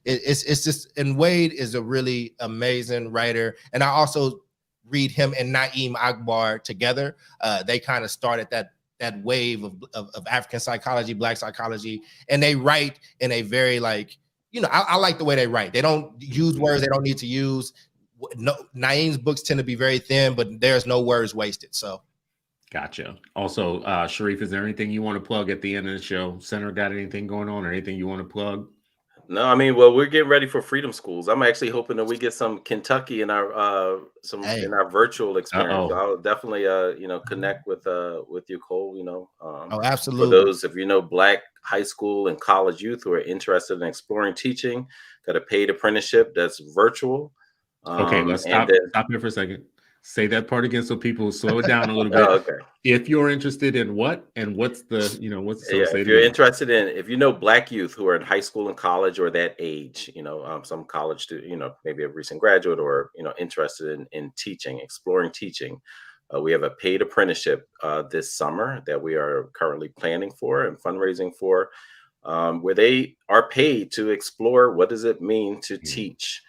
it's just, and Wade is a really amazing writer. And I also read him and Naeem Akbar together. They kind of started that wave of African psychology, Black psychology, and they write in a very like, I like the way they write. They don't use words they don't need to use. No, Naeem's books tend to be very thin, but there's no words wasted. So, gotcha. Also, Sharif, is there anything you want to plug at the end of the show? Center got anything going on, or anything you want to plug? No, I mean, well, we're getting ready for Freedom Schools. I'm actually hoping that we get some Kentucky in our in our virtual experience. So I'll definitely connect with you, Cole. Absolutely. For those, if Black high school and college youth who are interested in exploring teaching, got a paid apprenticeship that's virtual. Okay, let's stop here for a second. Say that part again so people slow it down a little bit. Okay. If you're interested in what, and what's the, if you're interested in, if Black youth who are in high school and college or that age, some college student, maybe a recent graduate or, interested in teaching, exploring teaching, we have a paid apprenticeship this summer that we are currently planning for and fundraising for, where they are paid to explore what does it mean to teach.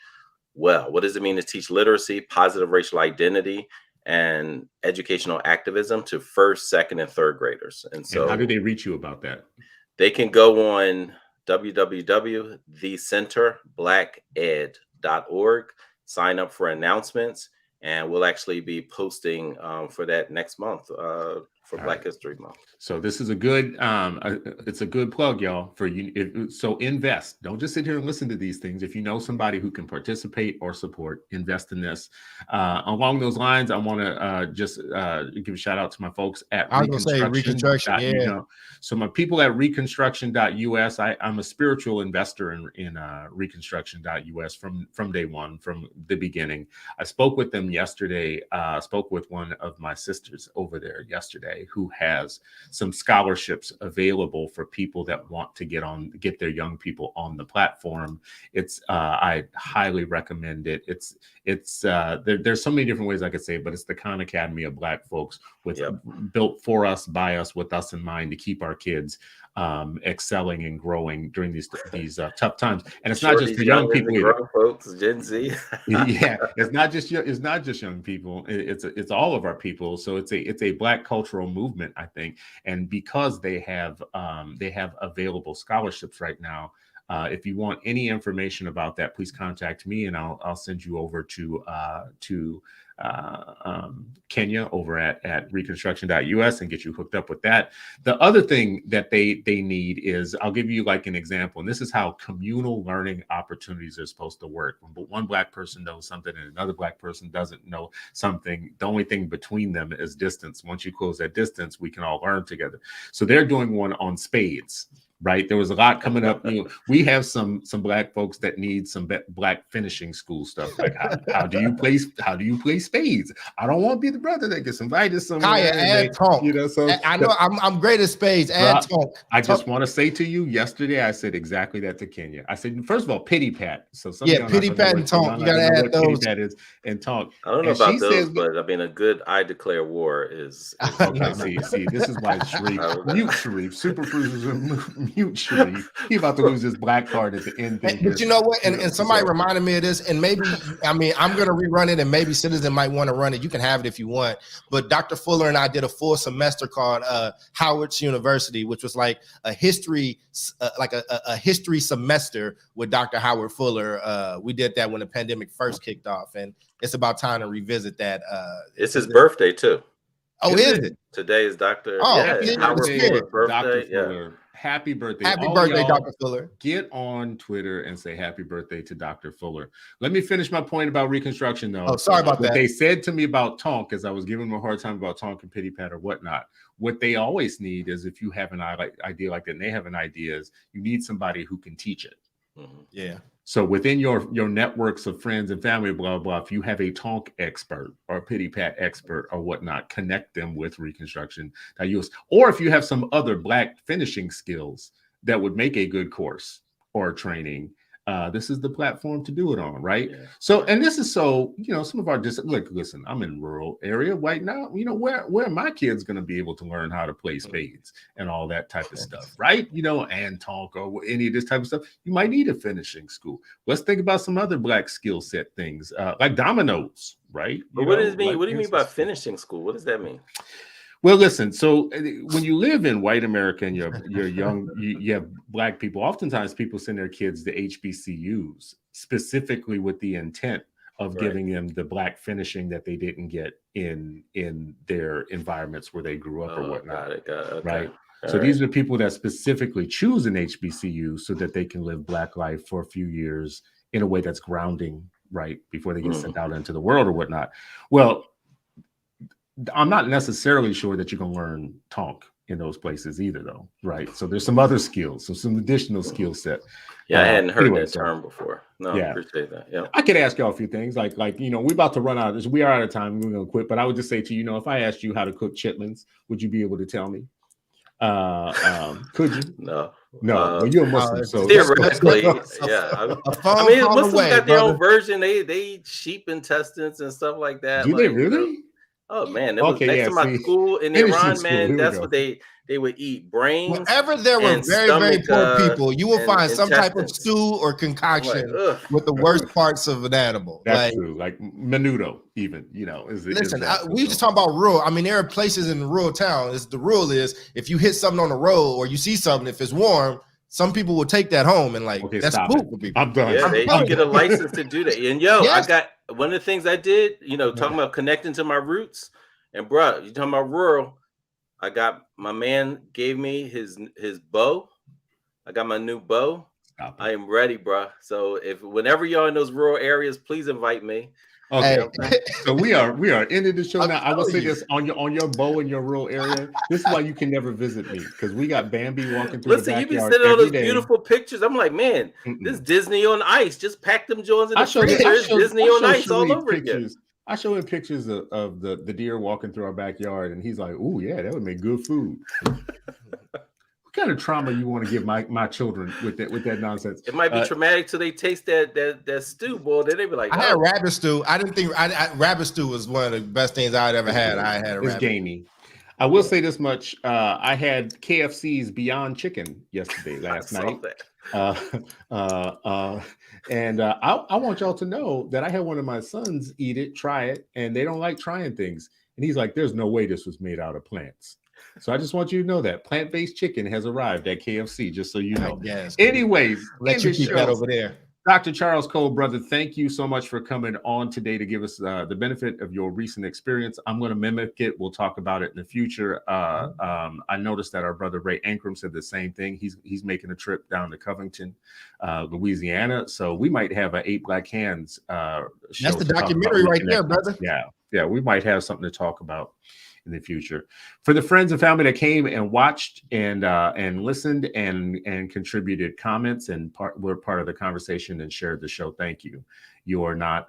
Well, what does it mean to teach literacy, positive racial identity, and educational activism to first, second, and third graders? And so, how do they reach you about that? They can go on www.thecenterblacked.org, sign up for announcements, and we'll actually be posting for that next month for Black History Month. So this is a good, it's a good plug, y'all, for you. So invest. Don't just sit here and listen to these things. If you know somebody who can participate or support, invest in this. Along those lines, I want to just give a shout out to my folks at Reconstruction. Yeah. So my people at reconstruction.us, I'm a spiritual investor in reconstruction.us from day one, from the beginning. I spoke with them yesterday. Spoke with one of my sisters over there yesterday who has some scholarships available for people that want to get their young people on the platform. It's I highly recommend it. There's so many different ways I could say it, but it's the Khan Academy of Black folks built for us, by us, with us in mind, to keep our kids excelling and growing during these tough times. And it's not just the young people either. Folks, Gen Z. Yeah, it's not just young people. It's all of our people. So it's a Black cultural movement, I think. And because they have available scholarships right now, if you want any information about that, please contact me, and I'll send you over to Kenya over at reconstruction.us and get you hooked up with that. The other thing that they need is, I'll give you like an example, and this is how communal learning opportunities are supposed to work. When one Black person knows something and another Black person doesn't know something, the only thing between them is distance. Once you close that distance, we can all learn together. So they're doing one on spades. Right, there was a lot coming up. We have some Black folks that need some Black finishing school stuff. Like how do you play spades? I don't want to be the brother that gets invited somewhere. Kaya, add Tonk. So I know I'm great at spades. Add Tonk. I just want to say to you, yesterday I said exactly that to Kenya. I said, first of all, pity pat. So pity pat and Tonk. You gotta add those. Pity pat is and Tonk. I don't know about those, but I mean, a good "I declare war" is okay. See, this is why Sharif, mute Sharif, super cruisers mute Sharif. He about to lose his black card at the end. But you know what? And somebody reminded me of this, and maybe, I mean, I'm going to rerun it, and maybe Citizen might want to run it. You can have it if you want. But Dr. Fuller and I did a full semester called Howard's University, which was like a history, a history semester with Dr. Howard Fuller. We did that when the pandemic first kicked off, and it's about time to revisit that. It's his birthday too. Oh, is it? Today is Dr. Howard Fuller's birthday. Dr. Fuller. Happy birthday. Happy birthday, Dr. Fuller. Get on Twitter and say happy birthday to Dr. Fuller. Let me finish my point about Reconstruction, though. Oh, sorry about that. What they said to me about Tonk, as I was giving them a hard time about Tonk and Pity Pat or whatnot, what they always need is, if you have an idea like that and they have an idea, is you need somebody who can teach it. Mm-hmm. Yeah. So within your networks of friends and family, blah, blah, if you have a Tonk expert or a Pity Pat expert or whatnot, connect them with Reconstruction.us. Or if you have some other Black finishing skills that would make a good course or training, this is the platform to do it on, right? Yeah. So, and this is so, some of our look, listen, I'm in rural area right now. Where are my kids going to be able to learn how to play spades and all that type of stuff, right? And talk or any of this type of stuff. You might need a finishing school. Let's think about some other Black skill set things, like dominoes, right? But what does it mean? What do you mean by finishing school? What does that mean? Well, listen, so when you live in white America and you're young, you have Black people, oftentimes people send their kids to HBCUs specifically with the intent of giving them the Black finishing that they didn't get in their environments where they grew up or whatnot. Got it. Okay. Right. So these are people that specifically choose an HBCU so that they can live Black life for a few years in a way that's grounding, right, before they get sent out into the world or whatnot. Well, I'm not necessarily sure that you can learn Tonk in those places either, though, right? So there's some other skills, so some additional skill set. Yeah, I hadn't heard that term before. No, yeah. I appreciate that. Yeah, I could ask y'all a few things, like we're about to run out of this. We are out of time. We're gonna quit, but I would just say to you, if I asked you how to cook chitlins, would you be able to tell me? Could you? No. Well, you're a Muslim, so theoretically, yeah. I mean, Muslims got their own version. They eat sheep intestines and stuff like that. Do they really? Oh man, it was next to my school in Iran, man. That's what they would eat: brains. Whenever there were very, very poor people, you will find some type of stew or concoction with the worst parts of an animal. That's true. Like menudo, even, Listen, we just talking about rural. I mean, there are places in the rural town. The rule is if you hit something on the road or you see something, if it's warm, some people will take that home and that's food for people. I'm done. Yeah, you get a license to do that. And I got one of the things I did, talking about connecting to my roots. And bro, you talking about rural? I got my man gave me his bow. I got my new bow. I am ready, bro. So whenever y'all in those rural areas, please invite me. Okay. So we are ending the show now. I will say this on your bow in your rural area. This is why you can never visit me, because we got Bambi walking through the backyard. You've been sending all those beautiful pictures. I'm like, man, this Disney on Ice. Just pack them joints in the freezer. Disney on Ice all over again. I show him pictures of the deer walking through our backyard, and he's like, "Ooh, yeah, that would make good food." What kind of trauma you want to give my children with that nonsense? It might be traumatic till they taste that stew, boy. Then they be like, I had rabbit stew. I didn't think rabbit stew was one of the best things I'd ever had. I had a rabbit. It's gamey. I will say this much: I had KFC's Beyond Chicken yesterday, last night. And I want y'all to know that I had one of my sons eat it, try it, and they don't like trying things. And he's like, "There's no way this was made out of plants." So I just want you to know that plant-based chicken has arrived at KFC, just so you know. Yes. Anyways, let you keep that over there. Dr. Charles Cole, brother, thank you so much for coming on today to give us the benefit of your recent experience. I'm going to mimic it. We'll talk about it in the future. I noticed that our brother Ray Ankrum said the same thing. He's making a trip down to Covington, Louisiana. So we might have a 8 Black Hands show. That's the documentary right there, brother. Yeah, we might have something to talk about in the future. For the friends and family that came and watched and listened and contributed comments and were part of the conversation and shared the show, thank you. You are not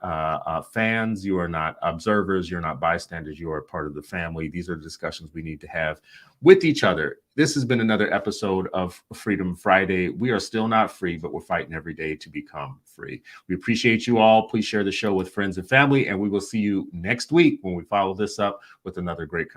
fans, you are not observers, you're not bystanders, you are part of the family. These are discussions we need to have with each other. This has been another episode of Freedom Friday. We are still not free, but we're fighting every day to become free. We appreciate you all. Please share the show with friends and family, and we will see you next week when we follow this up with another great conversation.